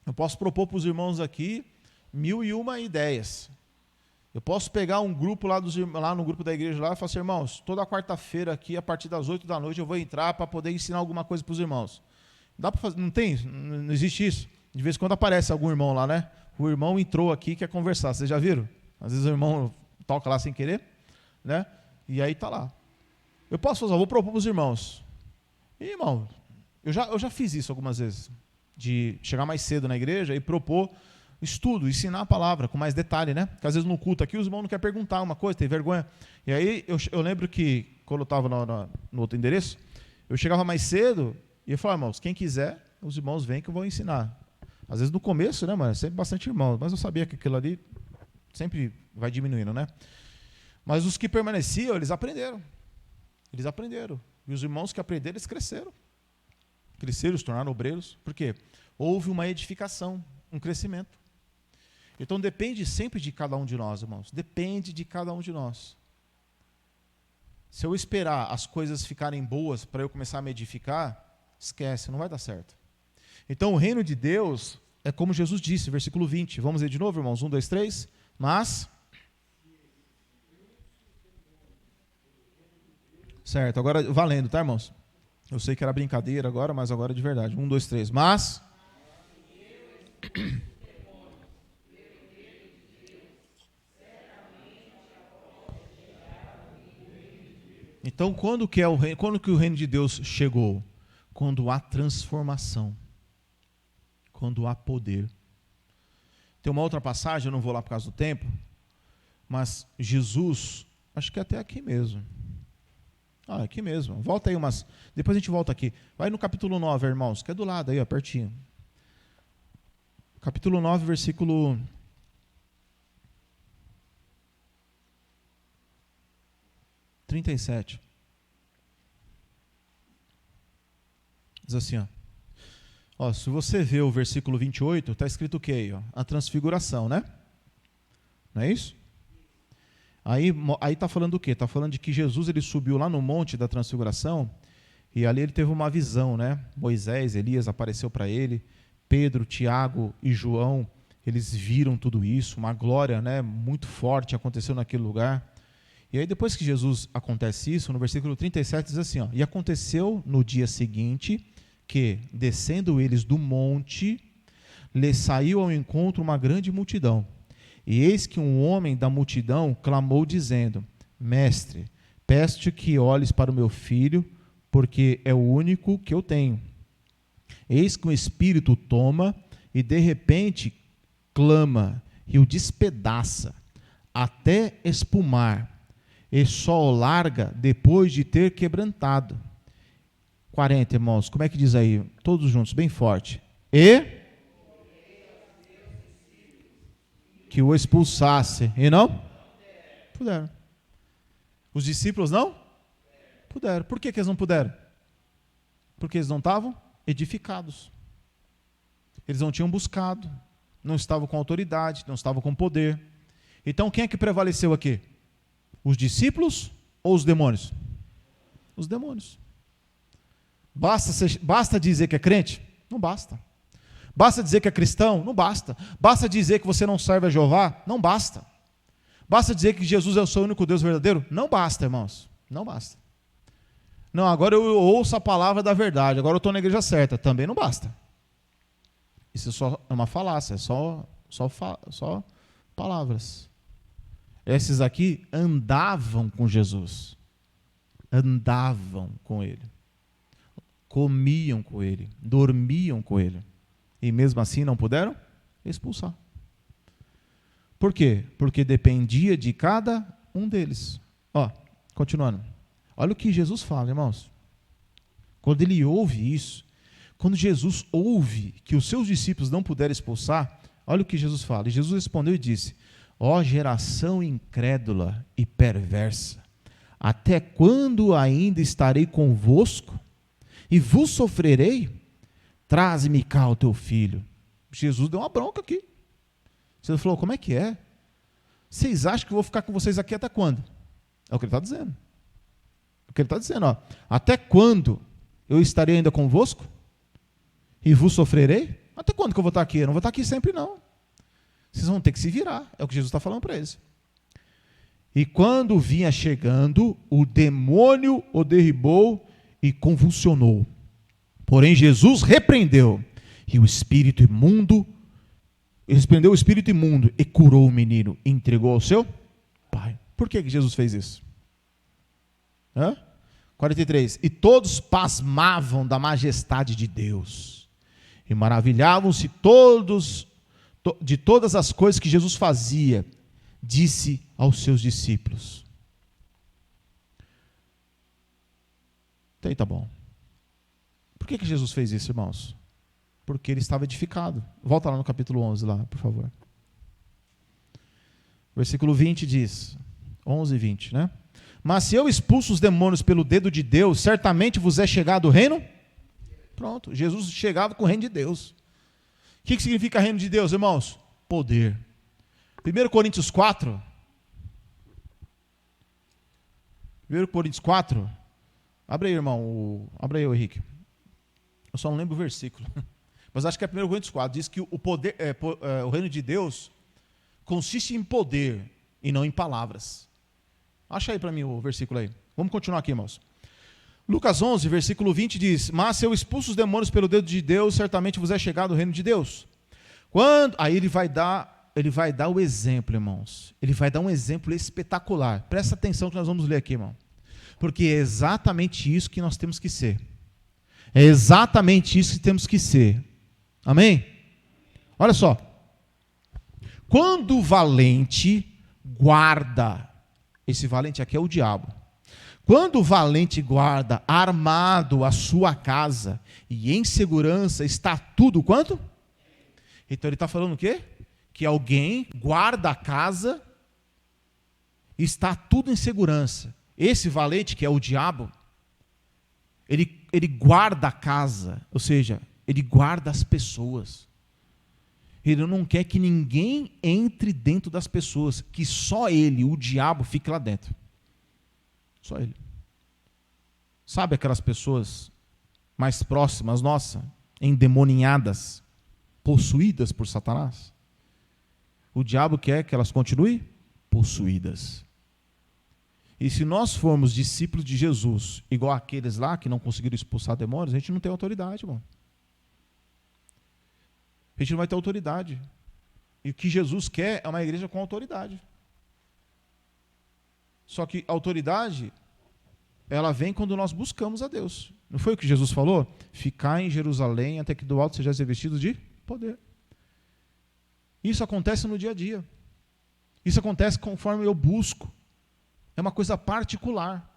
Eu posso propor para os irmãos aqui 1001 ideias. Eu posso pegar um grupo lá no grupo da igreja lá e falar assim, irmãos, toda quarta-feira aqui, a partir das 8 da noite, eu vou entrar para poder ensinar alguma coisa para os irmãos. Dá para fazer? Não tem? Não existe isso? De vez em quando aparece algum irmão lá, né? O irmão entrou aqui e quer conversar. Vocês já viram? Às vezes o irmão toca lá sem querer, né? E aí está lá. Eu posso fazer, eu vou propor para os irmãos. E, irmão, eu já fiz isso algumas vezes, de chegar mais cedo na igreja e propor estudo, ensinar a palavra com mais detalhe, né? Porque às vezes no culto aqui os irmãos não querem perguntar uma coisa, tem vergonha. E aí eu lembro que, quando eu estava no outro endereço, eu chegava mais cedo e eu falava, irmãos, quem quiser, os irmãos vêm que eu vou ensinar. Às vezes no começo, né, mano, sempre bastante irmãos, mas eu sabia que aquilo ali sempre vai diminuindo, né? Mas os que permaneciam, eles aprenderam. Eles aprenderam. E os irmãos que aprenderam, eles cresceram. Cresceram, se tornaram obreiros. Por quê? Houve uma edificação, um crescimento. Então depende sempre de cada um de nós, irmãos. Depende de cada um de nós. Se eu esperar as coisas ficarem boas para eu começar a me edificar, esquece, não vai dar certo. Então o reino de Deus é como Jesus disse, versículo 20. Vamos ler de novo, irmãos? 1, 2, 3. Mas... Certo, agora valendo, tá, irmãos? Eu sei que era brincadeira agora, mas agora é de verdade. 1, 2, 3. Mas... Então, quando que o reino de Deus chegou? Quando há transformação. Quando há poder. Tem uma outra passagem, eu não vou lá por causa do tempo, mas Jesus, acho que é até aqui mesmo. Aqui mesmo. Volta aí umas... Depois a gente volta aqui. Vai no capítulo 9, irmãos, que é do lado aí, ó, pertinho. Capítulo 9, versículo 37. Diz assim, ó, se você vê o versículo 28, está escrito o quê aí? Ó? A transfiguração, né? Não é isso? Aí está falando o quê? Está falando de que Jesus ele subiu lá no monte da transfiguração e ali ele teve uma visão, né? Moisés, Elias apareceu para ele, Pedro, Tiago e João, eles viram tudo isso, uma glória, né, muito forte aconteceu naquele lugar. E aí depois que Jesus acontece isso, no versículo 37 diz assim, ó, e aconteceu no dia seguinte que, descendo eles do monte, lhe saiu ao encontro uma grande multidão. E eis que um homem da multidão clamou dizendo, Mestre, peço-te que olhes para o meu filho, porque é o único que eu tenho. Eis que um espírito o toma e de repente clama e o despedaça até espumar, e só o larga depois de ter quebrantado. 40, irmãos, como é que diz aí? Todos juntos, bem forte. E que o expulsasse. E não? Puderam. Os discípulos não? Puderam. Por que eles não puderam? Porque eles não estavam edificados. Eles não tinham buscado. Não estavam com autoridade, não estavam com poder. Então quem é que prevaleceu aqui? Os discípulos ou os demônios? Os demônios. Basta dizer que é crente? Não basta. Basta dizer que é cristão? Não basta. Basta dizer que você não serve a Jeová? Não basta. Basta dizer que Jesus é o seu único Deus verdadeiro? Não basta, irmãos. Não basta. Não, agora eu ouço a palavra da verdade, agora eu estou na igreja certa. Também não basta. Isso só é uma falácia, é só palavras. Esses aqui andavam com Jesus. Andavam com ele. Comiam com ele, dormiam com ele, e mesmo assim não puderam expulsar. Por quê? Porque dependia de cada um deles. Ó, continuando. Olha o que Jesus fala, irmãos. Quando ele ouve isso, quando Jesus ouve que os seus discípulos não puderam expulsar, olha o que Jesus fala. E Jesus respondeu e disse, ó geração incrédula e perversa, até quando ainda estarei convosco? E vos sofrerei? Traze-me cá o teu filho. Jesus deu uma bronca aqui. Jesus falou, como é que é? Vocês acham que eu vou ficar com vocês aqui até quando? É o que ele está dizendo. É o que ele está dizendo, ó. Até quando eu estarei ainda convosco? E vos sofrerei? Até quando que eu vou estar aqui? Eu não vou estar aqui sempre, não. Vocês vão ter que se virar. É o que Jesus está falando para eles. E quando vinha chegando, o demônio o derribou e convulsionou. Porém Jesus repreendeu e o espírito imundo, repreendeu o espírito imundo e curou o menino e entregou ao seu pai. Por que Jesus fez isso? 43. E todos pasmavam da majestade de Deus e maravilhavam-se todos de todas as coisas que Jesus fazia. Disse aos seus discípulos. Então, tá bom. Por que Jesus fez isso, irmãos? Porque ele estava edificado. Volta lá no capítulo 11, lá, por favor. Versículo 20 diz, 11 e 20, né? Mas se eu expulso os demônios pelo dedo de Deus, certamente vos é chegado o reino? Pronto, Jesus chegava com o reino de Deus. O que significa reino de Deus, irmãos? Poder. 1 Coríntios 4. 1 Coríntios 4. Abre aí, irmão. Abre aí, Henrique. Eu só não lembro o versículo. Mas acho que é 1 Coríntios 4. Diz que o poder, o reino de Deus consiste em poder e não em palavras. Acha aí para mim o versículo aí. Vamos continuar aqui, irmãos. Lucas 11, versículo 20 diz, mas se eu expulso os demônios pelo dedo de Deus, certamente vos é chegado o reino de Deus. Aí ele vai dar o exemplo, irmãos. Ele vai dar um exemplo espetacular. Presta atenção que nós vamos ler aqui, irmão. Porque é exatamente isso que nós temos que ser. É exatamente isso que temos que ser. Amém? Olha só. Quando o valente guarda, esse valente aqui é o diabo. Quando o valente guarda armado a sua casa e em segurança está tudo quanto? Então ele está falando o quê? Que alguém guarda a casa e está tudo em segurança. Esse valente, que é o diabo, ele guarda a casa, ou seja, ele guarda as pessoas. Ele não quer que ninguém entre dentro das pessoas, que só ele, o diabo, fique lá dentro. Só ele. Sabe aquelas pessoas mais próximas, nossa, endemoninhadas, possuídas por Satanás? O diabo quer que elas continuem possuídas. E se nós formos discípulos de Jesus, igual aqueles lá que não conseguiram expulsar demônios, a gente não tem autoridade, irmão. A gente não vai ter autoridade. E o que Jesus quer é uma igreja com autoridade. Só que a autoridade, ela vem quando nós buscamos a Deus. Não foi o que Jesus falou? Ficar em Jerusalém até que do alto seja revestido de poder. Isso acontece no dia a dia. Isso acontece conforme eu busco. É uma coisa particular.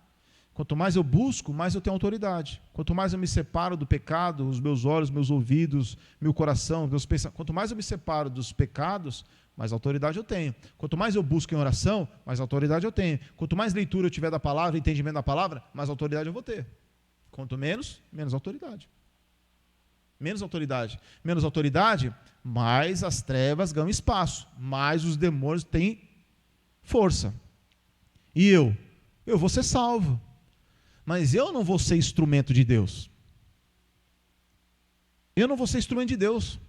Quanto mais eu busco, mais eu tenho autoridade. Quanto mais eu me separo do pecado, os meus olhos, meus ouvidos, meu coração, meus pensamentos. Quanto mais eu me separo dos pecados, mais autoridade eu tenho. Quanto mais eu busco em oração, mais autoridade eu tenho. Quanto mais leitura eu tiver da palavra, entendimento da palavra, mais autoridade eu vou ter. Quanto menos, menos autoridade. Menos autoridade. Menos autoridade, mais as trevas ganham espaço. Mais os demônios têm força. E eu vou ser salvo. Mas eu não vou ser instrumento de Deus. Eu não vou ser instrumento de Deus.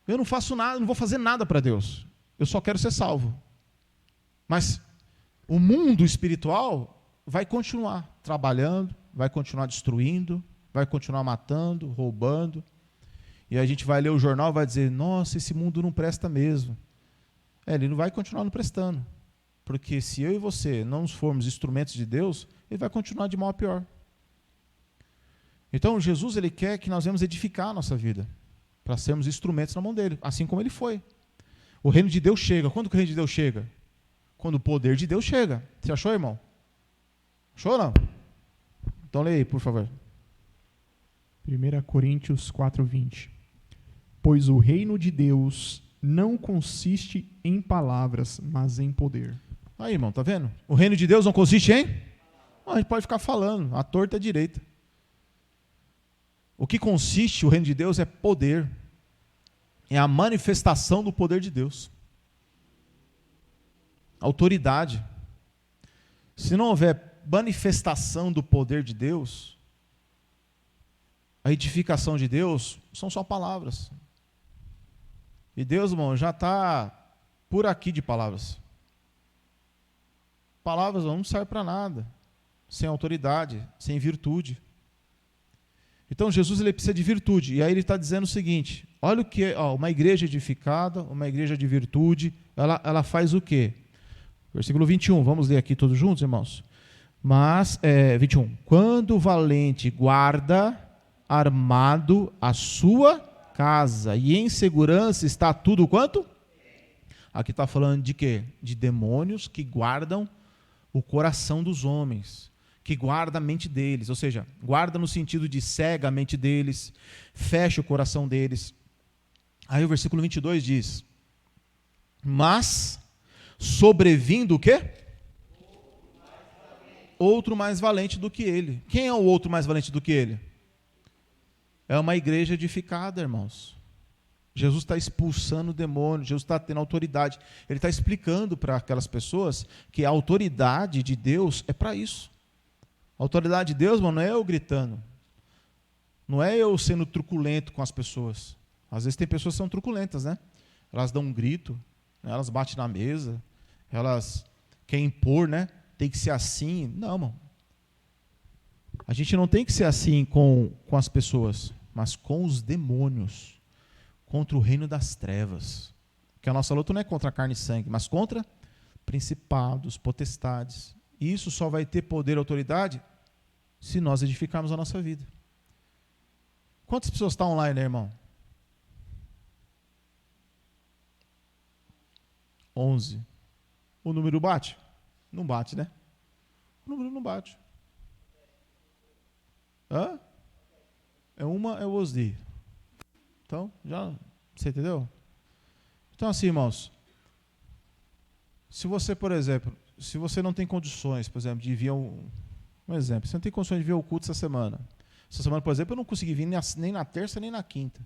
Eu não faço nada, não vou fazer nada para Deus. Eu só quero ser salvo. Mas o mundo espiritual vai continuar trabalhando, vai continuar destruindo, vai continuar matando, roubando. E a gente vai ler o jornal e vai dizer, nossa, esse mundo não presta mesmo. Ele não vai continuar não prestando. Porque se eu e você não formos instrumentos de Deus, ele vai continuar de mal a pior. Então, Jesus, ele quer que nós venhamos edificar a nossa vida, para sermos instrumentos na mão dele, assim como ele foi. O reino de Deus chega. Quando que o reino de Deus chega? Quando o poder de Deus chega. Você achou, irmão? Achou ou não? Então, leia aí, por favor. 1 Coríntios 4:20. Pois o reino de Deus não consiste em palavras, mas em poder. Aí, irmão, tá vendo? O reino de Deus não consiste em? A gente pode ficar falando, a torta é a direita. O que consiste, o reino de Deus, é poder. É a manifestação do poder de Deus. Autoridade. Se não houver manifestação do poder de Deus, a edificação de Deus são só palavras. E Deus, irmão, já está por aqui de palavras. Palavras não servem para nada, sem autoridade, sem virtude. Então Jesus, ele precisa de virtude. E aí ele está dizendo o seguinte, olha o que é uma igreja edificada, uma igreja de virtude, ela faz o quê? Versículo 21, vamos ler aqui todos juntos, irmãos? 21. Quando o valente guarda armado a sua casa, e em segurança está tudo quanto? Aqui está falando de quê? De demônios que guardam o coração dos homens, que guarda a mente deles, ou seja, guarda no sentido de cega a mente deles, fecha o coração deles. Aí o versículo 22 diz, mas sobrevindo o quê? Outro mais valente do que ele. Quem é o outro mais valente do que ele? É uma igreja edificada, irmãos. Jesus está expulsando o demônio, Jesus está tendo autoridade. Ele está explicando para aquelas pessoas que a autoridade de Deus é para isso. A autoridade de Deus, mano, não é eu gritando. Não é eu sendo truculento com as pessoas. Às vezes tem pessoas que são truculentas, né? Elas dão um grito, né? Elas batem na mesa, elas querem impor, né? Tem que ser assim. Não, mano. A gente não tem que ser assim com as pessoas, mas com os demônios. Contra o reino das trevas. Porque a nossa luta não é contra a carne e sangue, mas contra principados, potestades. E isso só vai ter poder e autoridade se nós edificarmos a nossa vida. Quantas pessoas estão online, né, irmão? 11. O número bate? Não bate, né? O número não bate. Hã? É o OSDI. Então, já, você entendeu? Então, assim, irmãos, se você, por exemplo, se você não tem condições, por exemplo, de vir um exemplo, você não tem condições de ver o culto essa semana. Essa semana, por exemplo, eu não consegui vir nem na terça, nem na quinta.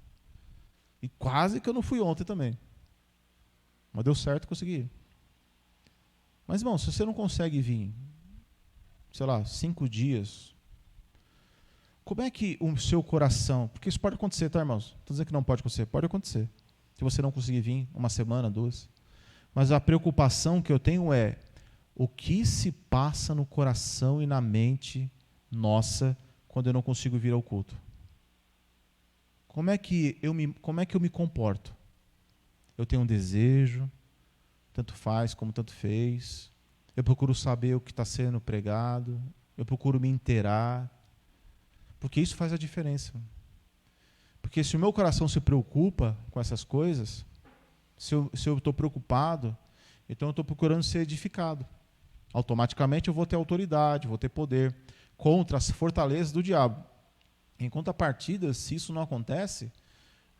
E quase que eu não fui ontem também. Mas deu certo, consegui ir. Mas, irmão, se você não consegue vir, sei lá, 5 dias, como é que o seu coração... Porque isso pode acontecer, tá, irmãos? Não estou dizendo que não pode acontecer. Pode acontecer. Se você não conseguir vir uma semana, 2. Mas a preocupação que eu tenho é o que se passa no coração e na mente nossa quando eu não consigo vir ao culto. Como é que eu me comporto? Eu tenho um desejo, tanto faz como tanto fez. Eu procuro saber o que está sendo pregado. Eu procuro me inteirar. Porque isso faz a diferença. Porque se o meu coração se preocupa com essas coisas, se eu estou preocupado, então eu estou procurando ser edificado. Automaticamente eu vou ter autoridade, vou ter poder contra as fortalezas do diabo. Em contrapartida, se isso não acontece,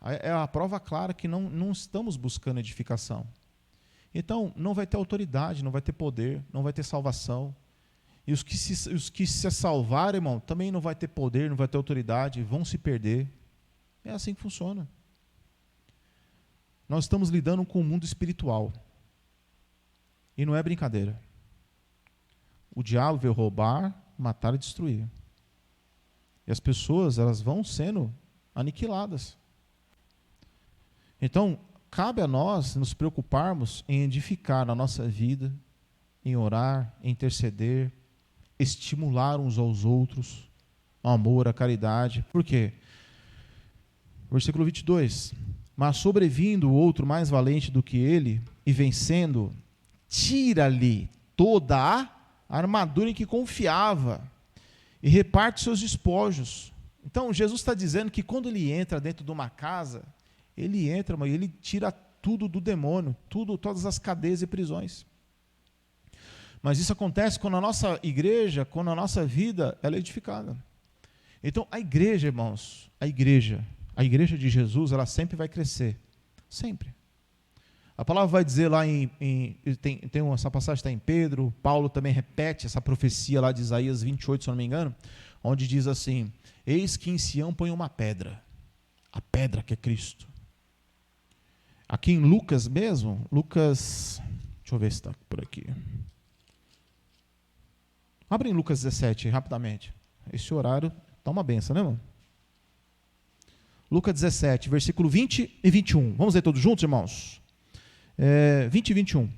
é a prova clara que não estamos buscando edificação. Então, não vai ter autoridade, não vai ter poder, não vai ter salvação. E os que se salvarem, irmão, também não vai ter poder, não vai ter autoridade, vão se perder. É assim que funciona. Nós estamos lidando com o mundo espiritual. E não é brincadeira. O diabo veio roubar, matar e destruir. E as pessoas, elas vão sendo aniquiladas. Então, cabe a nós nos preocuparmos em edificar na nossa vida, em orar, em interceder, estimular uns aos outros, o amor, a caridade. Por quê? Versículo 22. Mas sobrevindo o outro mais valente do que ele, e vencendo, tira-lhe toda a armadura em que confiava, e reparte seus despojos. Então, Jesus está dizendo que quando ele entra dentro de uma casa, ele entra, mas ele tira tudo do demônio, todas as cadeias e prisões. Mas isso acontece quando a nossa igreja, quando a nossa vida, ela é edificada. Então, a igreja, irmãos, a igreja de Jesus, ela sempre vai crescer. Sempre. A palavra vai dizer lá essa passagem está em Pedro, Paulo também repete essa profecia lá de Isaías 28, se eu não me engano, onde diz assim: eis que em Sião põe uma pedra, a pedra que é Cristo. Aqui em Lucas mesmo, deixa eu ver se está por aqui. Abre em Lucas 17, rapidamente. Esse horário está uma benção, né, irmão? Lucas 17, versículo 20 e 21. Vamos ler todos juntos, irmãos? 20 e 21.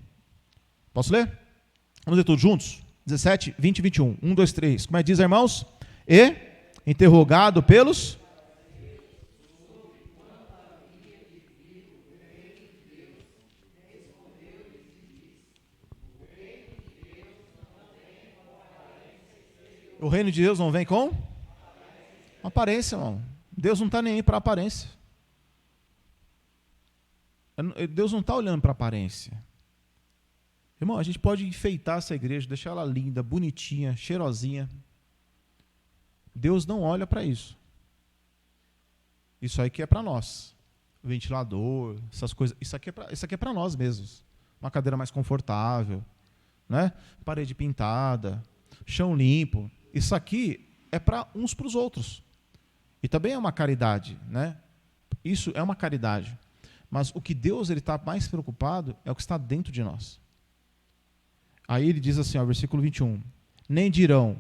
Posso ler? Vamos ler todos juntos? 17, 20 e 21. 1, 2, 3. Como é que diz, irmãos? E, interrogado pelos... O reino de Deus não vem com aparência, irmão. Deus não está nem aí para aparência. Deus não está olhando para aparência. Irmão, a gente pode enfeitar essa igreja, deixar ela linda, bonitinha, cheirosinha. Deus não olha para isso. Isso aí que é para nós. Ventilador, essas coisas. Isso aqui é para nós mesmos. Uma cadeira mais confortável, né? Parede pintada, chão limpo. Isso aqui é para uns para os outros. E também é uma caridade, né? Isso é uma caridade. Mas o que Deus está mais preocupado é o que está dentro de nós. Aí ele diz assim, ó, versículo 21. Nem dirão,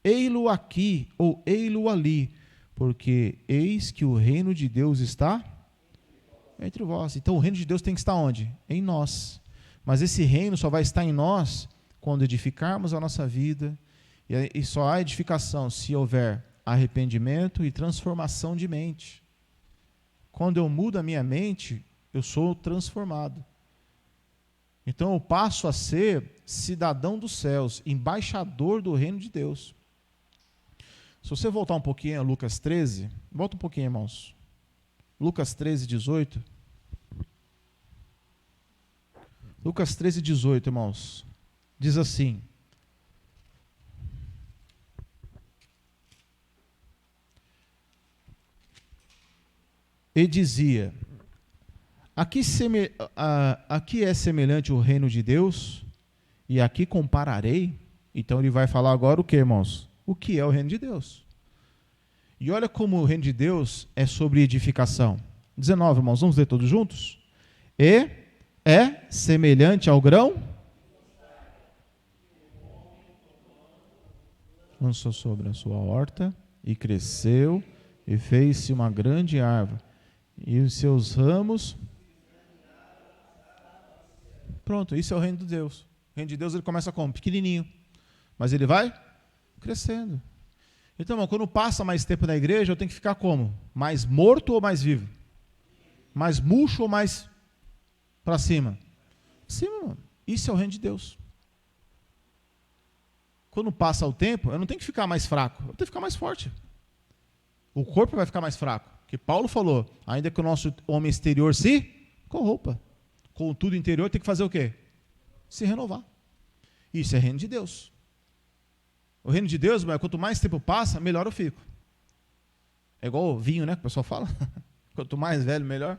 ei-lo aqui ou ei-lo ali, porque eis que o reino de Deus está entre vós. Então o reino de Deus tem que estar onde? Em nós. Mas esse reino só vai estar em nós quando edificarmos a nossa vida. E só há edificação se houver arrependimento e transformação de mente. Quando eu mudo a minha mente, eu sou transformado. Então eu passo a ser cidadão dos céus, embaixador do reino de Deus. Se você voltar um pouquinho a Lucas 13, volta um pouquinho, irmãos. Lucas 13, 18. Lucas 13, 18, irmãos. Diz assim: e dizia, aqui é semelhante o reino de Deus, E aqui compararei. Então ele vai falar agora o que, irmãos? O que é o reino de Deus. E olha como o reino de Deus é sobre edificação. 19, irmãos, vamos ler todos juntos? E é semelhante ao grão, lançou sobre a sua horta, e cresceu, e fez-se uma grande árvore, e os seus ramos... Pronto, isso é o reino de Deus. O reino de Deus ele começa como? Pequenininho, mas ele vai crescendo. Então, irmão, quando passa mais tempo na igreja, eu tenho que ficar como? Mais morto ou mais vivo? Mais murcho ou mais para cima? Cima, mano. Isso é o reino de Deus. Quando passa o tempo, eu não tenho que ficar mais fraco, eu tenho que ficar mais forte. O corpo vai ficar mais fraco. Que Paulo falou, ainda que o nosso homem exterior se corrompa, contudo o interior tem que fazer o quê? Se renovar. Isso é reino de Deus. O reino de Deus, quanto mais tempo passa, melhor eu fico. É igual o vinho, né? Que o pessoal fala. Quanto mais velho, melhor.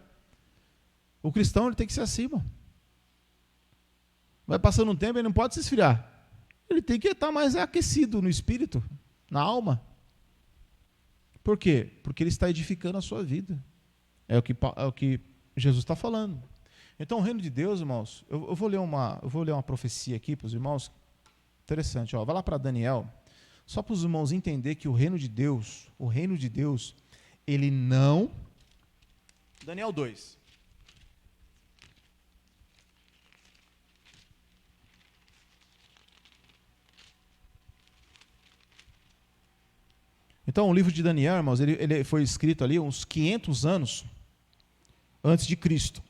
O cristão ele tem que ser assim, irmão. Vai passando um tempo, ele não pode se esfriar. Ele tem que estar mais aquecido no espírito, na alma. Por quê? Porque ele está edificando a sua vida. É o que Jesus está falando. Então, o reino de Deus, irmãos, eu vou ler uma profecia aqui para os irmãos. Interessante, ó. Vai lá para Daniel, só para os irmãos entenderem que o reino de Deus, ele não... Daniel 2. Então, o livro de Daniel, irmãos, ele foi escrito ali uns 500 anos antes de Cristo.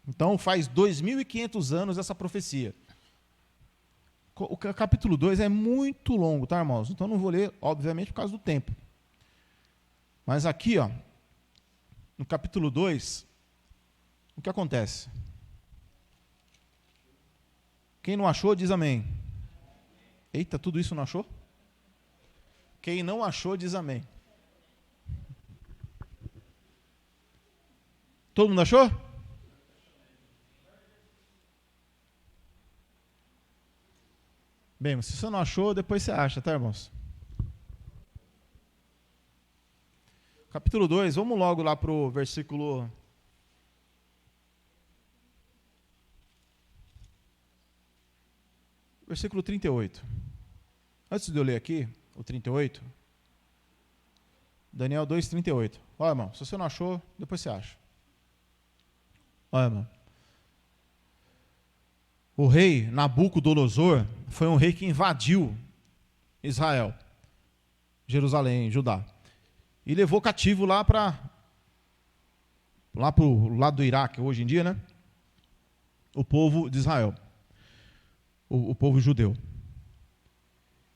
Então, faz 2.500 anos essa profecia. O capítulo 2 é muito longo, tá, irmãos? Então, não vou ler, obviamente, por causa do tempo. Mas aqui, ó, no capítulo 2, o que acontece? Quem não achou, diz amém. Eita, tudo isso não achou? Quem não achou, diz amém. Todo mundo achou? Bem, se você não achou, depois você acha, tá, irmãos? Capítulo 2, vamos logo lá para o versículo... Versículo 38. Antes de eu ler aqui, o 38, Daniel 2, 38. Olha, irmão, se você não achou, depois você acha. Olha, irmão. O rei Nabucodonosor foi um rei que invadiu Israel, Jerusalém, Judá, e levou cativo lá para o lado do Iraque, hoje em dia, né? O povo de Israel, o povo judeu.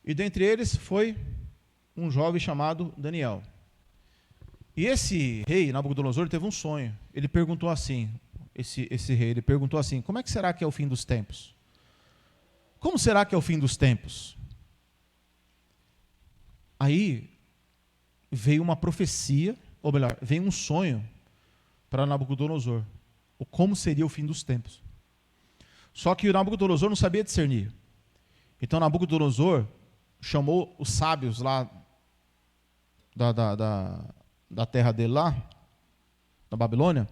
E dentre eles foi um jovem chamado Daniel. E esse rei, Nabucodonosor, teve um sonho. Ele perguntou assim, esse rei, ele perguntou assim, como é que será que é o fim dos tempos? Como será que é o fim dos tempos? Aí veio uma profecia, ou melhor, veio um sonho para Nabucodonosor. Como seria o fim dos tempos. Só que o Nabucodonosor não sabia discernir. Então Nabucodonosor chamou os sábios lá da terra dele lá, da Babilônia,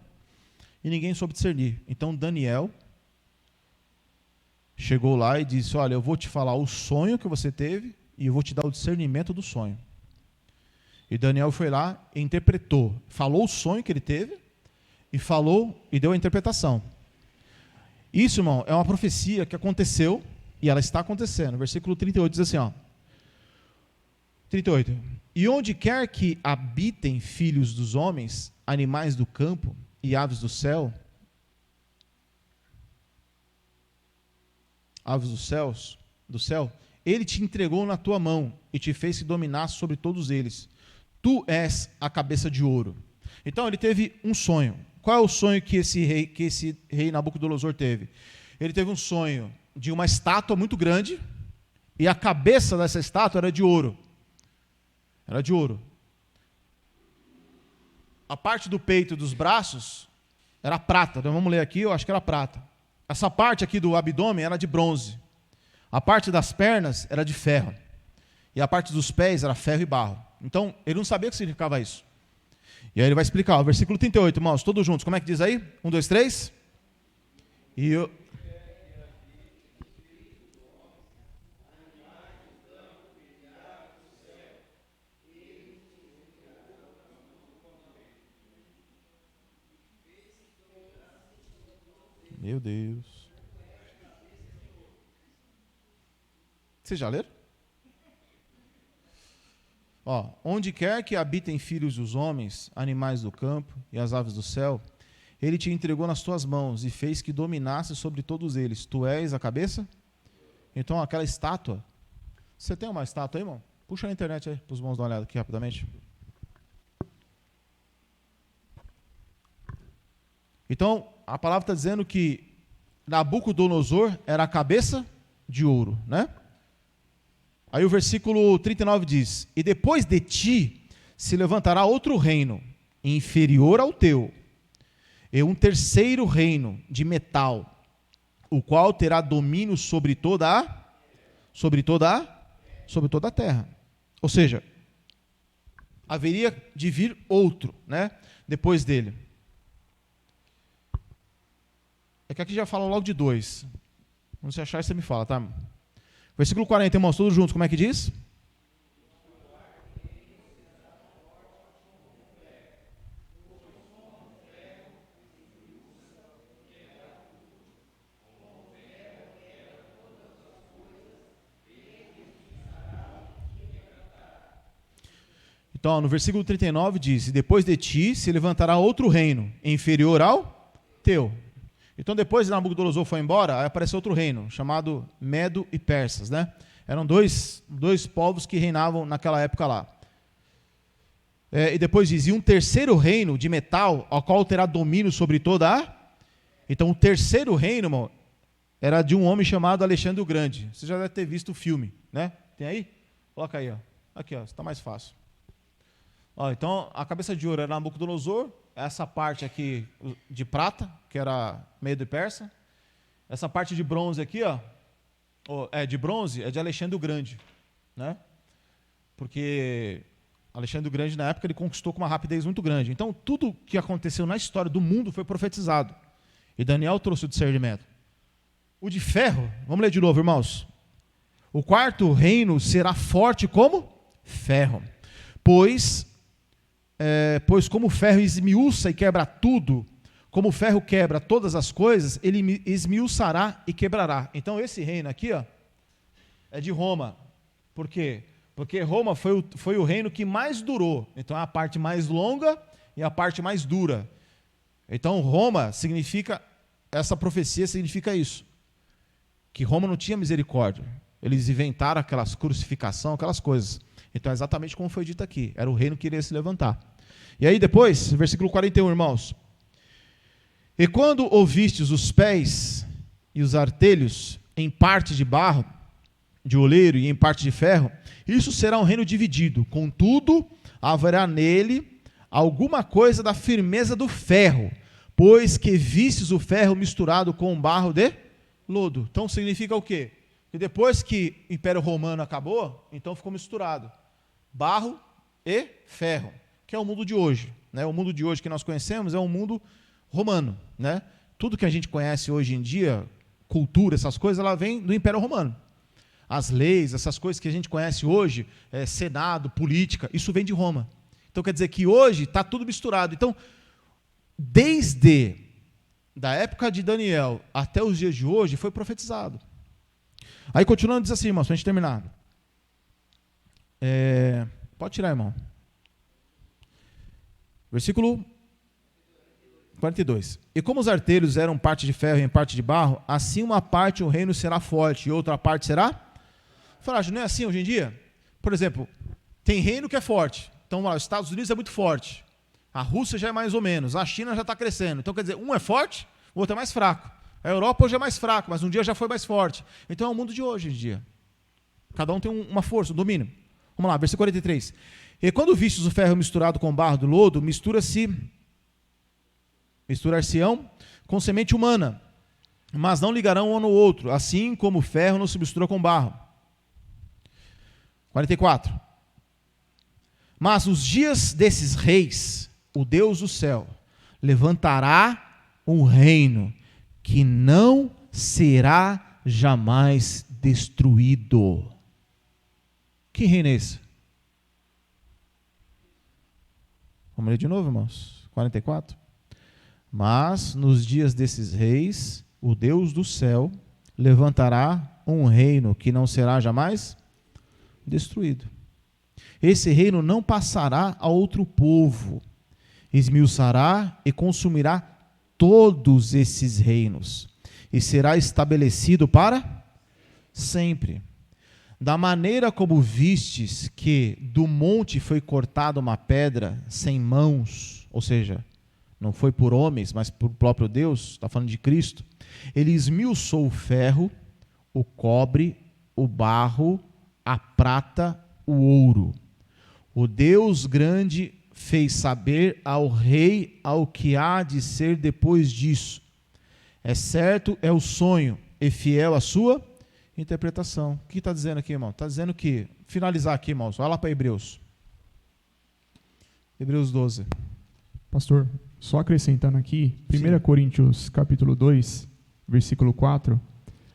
e ninguém soube discernir. Então Daniel chegou lá e disse, olha, eu vou te falar o sonho que você teve e eu vou te dar o discernimento do sonho. E Daniel foi lá e interpretou, falou o sonho que ele teve e falou e deu a interpretação. Isso, irmão, é uma profecia que aconteceu e ela está acontecendo. Versículo 38 diz assim, ó, 38. E onde quer que habitem filhos dos homens, animais do campo e aves do céu, aves do céu, ele te entregou na tua mão e te fez se dominar sobre todos eles. Tu és a cabeça de ouro. Então ele teve um sonho. Qual é o sonho que esse rei Nabucodonosor teve? Ele teve um sonho de uma estátua muito grande e a cabeça dessa estátua era de ouro. Era de ouro. A parte do peito e dos braços era prata. Então vamos ler aqui, eu acho que era prata. Essa parte aqui do abdômen era de bronze. A parte das pernas era de ferro. E a parte dos pés era ferro e barro. Então, ele não sabia o que significava isso. E aí ele vai explicar. O versículo 38, irmãos, todos juntos. Como é que diz aí? 1, 2, 3. E eu... Meu Deus. Vocês já leram? Ó, onde quer que habitem filhos dos homens, animais do campo e as aves do céu, ele te entregou nas tuas mãos e fez que dominasse sobre todos eles. Tu és a cabeça? Então, aquela estátua. Você tem uma estátua aí, irmão? Puxa na internet aí, para os irmãos dar uma olhada aqui rapidamente. Então, a palavra está dizendo que Nabucodonosor era a cabeça de ouro, né? Aí o versículo 39 diz: e depois de ti se levantará outro reino, inferior ao teu, e um terceiro reino de metal, o qual terá domínio sobre toda a terra. Ou seja, haveria de vir outro, né? Depois dele. É que aqui já fala logo de 2. Quando você achar, você me fala, tá? Versículo 40, irmãos, todos juntos, como é que diz? Então, no versículo 39 diz: e depois de ti se levantará outro reino, inferior ao teu. Então, depois de Nabucodonosor foi embora, aí apareceu outro reino, chamado Medo e Persas, né? Eram dois povos que reinavam naquela época lá. E depois diz: e um terceiro reino de metal, ao qual terá domínio sobre toda a... Então, o terceiro reino, irmão, era de um homem chamado Alexandre o Grande. Você já deve ter visto o filme, né? Tem aí? Coloca aí, ó. Aqui, ó, está mais fácil. Ó, então, a cabeça de ouro era Nabucodonosor, essa parte aqui de prata, que era Medo e Persa. Essa parte de bronze aqui, ó, de bronze, é de Alexandre o Grande, né? Porque Alexandre o Grande, na época, ele conquistou com uma rapidez muito grande. Então, tudo que aconteceu na história do mundo foi profetizado. E Daniel trouxe o discernimento. O de ferro, vamos ler de novo, irmãos. O quarto reino será forte como ferro, pois como o ferro esmiuça e quebra tudo, como o ferro quebra todas as coisas, ele esmiuçará e quebrará. Então esse reino aqui, ó, é de Roma. Por quê? Porque Roma foi o reino que mais durou. Então é a parte mais longa e a parte mais dura. Então Roma significa, essa profecia significa isso, que Roma não tinha misericórdia. Eles inventaram aquelas crucificação, aquelas coisas. Então é exatamente como foi dito aqui, era o reino que iria se levantar. E aí depois, versículo 41, irmãos. E quando ouvistes os pés e os artelhos em parte de barro, de oleiro e em parte de ferro, isso será um reino dividido. Contudo, haverá nele alguma coisa da firmeza do ferro, pois que vistes o ferro misturado com o barro de lodo. Então significa o quê? Que depois que o Império Romano acabou, então ficou misturado barro e ferro, que é o mundo de hoje, né? O mundo de hoje que nós conhecemos é um mundo romano, né? Tudo que a gente conhece hoje em dia, cultura, essas coisas, ela vem do Império Romano. As leis, essas coisas que a gente conhece hoje, Senado, política, isso vem de Roma. Então quer dizer que hoje está tudo misturado. Então, desde da época de Daniel até os dias de hoje, foi profetizado. Aí continuando, diz assim, irmãos, para a gente terminar. Pode tirar, irmão. Versículo 42. E como os artelhos eram parte de ferro e em parte de barro, assim uma parte o reino será forte e outra parte será frágil. Não é assim hoje em dia? Por exemplo, tem reino que é forte. Então, os Estados Unidos é muito forte. A Rússia já é mais ou menos. A China já está crescendo. Então, quer dizer, um é forte, o outro é mais fraco. A Europa hoje é mais fraco, mas um dia já foi mais forte. Então, é o mundo de hoje em dia. Cada um tem uma força, um domínio. Vamos lá, versículo 43. E quando vistes o ferro misturado com barro do lodo, misturar-se-ão com semente humana. mas não ligarão um no outro, assim como o ferro não se mistura com barro. 44. Mas nos dias desses reis, o Deus do céu levantará um reino que não será jamais destruído. Que reino é esse? Vamos ler de novo, irmãos. 44. Mas nos dias desses reis, o Deus do céu levantará um reino que não será jamais destruído. Esse reino não passará a outro povo, esmiuçará e consumirá todos esses reinos, e será estabelecido para sempre. Da maneira como vistes que do monte foi cortada uma pedra sem mãos, ou seja, não foi por homens, mas por próprio Deus, está falando de Cristo, ele esmiuçou o ferro, o cobre, o barro, a prata, o ouro. O Deus grande fez saber ao rei ao que há de ser depois disso. É certo, é o sonho, e fiel a sua interpretação. O que está dizendo aqui, irmão? Está dizendo que, finalizar aqui, irmãos, vai lá para Hebreus. Hebreus 12. Pastor, só acrescentando aqui, 1 Sim. Coríntios capítulo 2, versículo 4,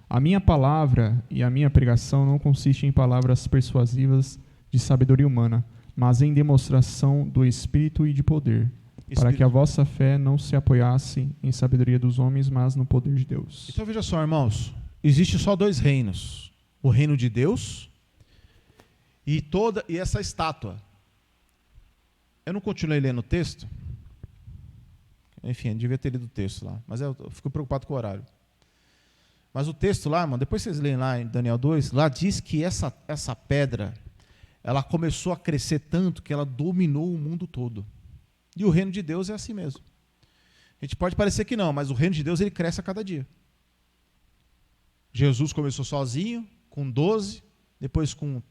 a minha palavra e a minha pregação não consistem em palavras persuasivas de sabedoria humana, mas em demonstração do Espírito e de poder, para que a vossa fé não se apoiasse em sabedoria dos homens, mas no poder de Deus. Então veja só, irmãos, existe só dois reinos, o reino de Deus e essa estátua. Eu não continuei lendo o texto, enfim, eu devia ter lido o texto lá, mas eu fico preocupado com o horário. Mas o texto lá, irmão, depois vocês leem lá em Daniel 2, lá diz que essa pedra, ela começou a crescer tanto que ela dominou o mundo todo. E o reino de Deus é assim mesmo. A gente pode parecer que não, mas o reino de Deus ele cresce a cada dia. Jesus começou sozinho, com 12, depois com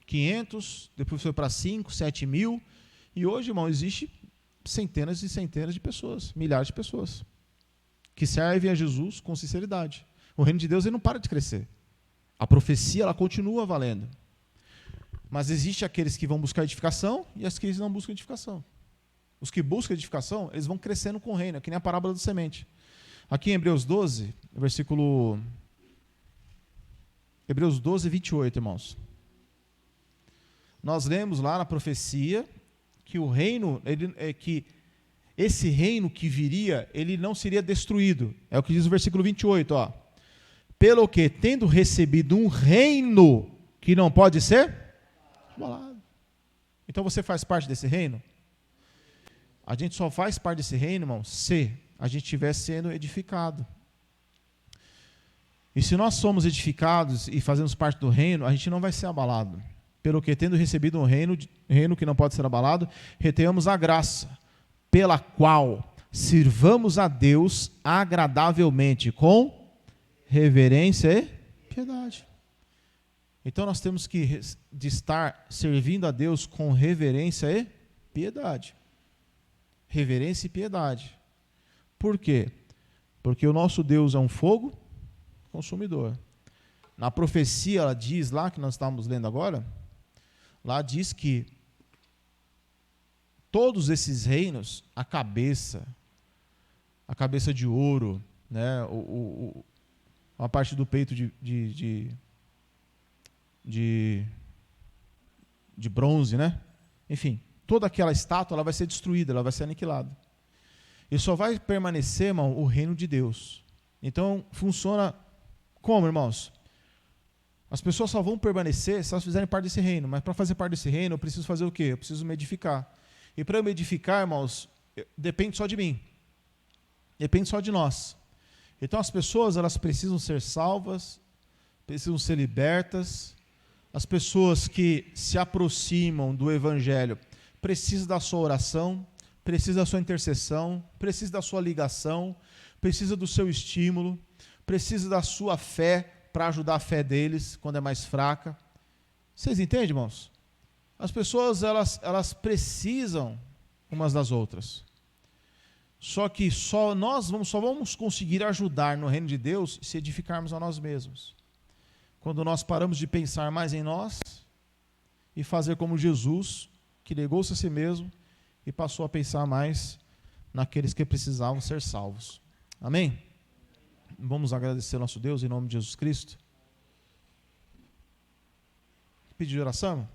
500, depois foi para 5, 7 mil, e hoje, irmão, existe centenas e centenas de pessoas, milhares de pessoas, que servem a Jesus com sinceridade. O reino de Deus ele não para de crescer. A profecia ela continua valendo. Mas existe aqueles que vão buscar edificação e aqueles que não buscam edificação. Os que buscam edificação, eles vão crescendo com o reino, que nem a parábola da semente. Aqui em Hebreus 12, versículo... Hebreus 12, 28, irmãos. Nós lemos lá na profecia que o reino, que esse reino que viria, ele não seria destruído. É o que diz o versículo 28, ó. Pelo que, tendo recebido um reino que não pode ser abalado. Então você faz parte desse reino? A gente só faz parte desse reino, irmão, se a gente estiver sendo edificado. E se nós somos edificados e fazemos parte do reino, a gente não vai ser abalado. Pelo que, tendo recebido um reino que não pode ser abalado, retenhamos a graça, pela qual sirvamos a Deus agradavelmente, com reverência e piedade. Então nós temos que estar servindo a Deus com reverência e piedade. Reverência e piedade. Por quê? Porque o nosso Deus é um fogo consumidor. Na profecia, ela diz lá, que nós estamos lendo agora, lá diz que todos esses reinos, a cabeça de ouro, né, uma parte do peito de bronze, né? Enfim, toda aquela estátua ela vai ser destruída, ela vai ser aniquilada. E só vai permanecer, irmão, o reino de Deus. Então, funciona como, irmãos? As pessoas só vão permanecer se elas fizerem parte desse reino. Mas para fazer parte desse reino, eu preciso fazer o quê? Eu preciso me edificar. E para eu me edificar, irmãos, depende só de mim. Depende só de nós. Então, as pessoas, elas precisam ser salvas, precisam ser libertas. As pessoas que se aproximam do Evangelho precisam da sua oração, precisam da sua intercessão, precisam da sua ligação, precisam do seu estímulo, precisam da sua fé para ajudar a fé deles quando é mais fraca. Vocês entendem, irmãos? As pessoas, elas precisam umas das outras. Só que só vamos conseguir ajudar no reino de Deus se edificarmos a nós mesmos. Quando nós paramos de pensar mais em nós e fazer como Jesus, que negou-se a si mesmo e passou a pensar mais naqueles que precisavam ser salvos. Amém? Vamos agradecer ao nosso Deus em nome de Jesus Cristo. Pedir oração?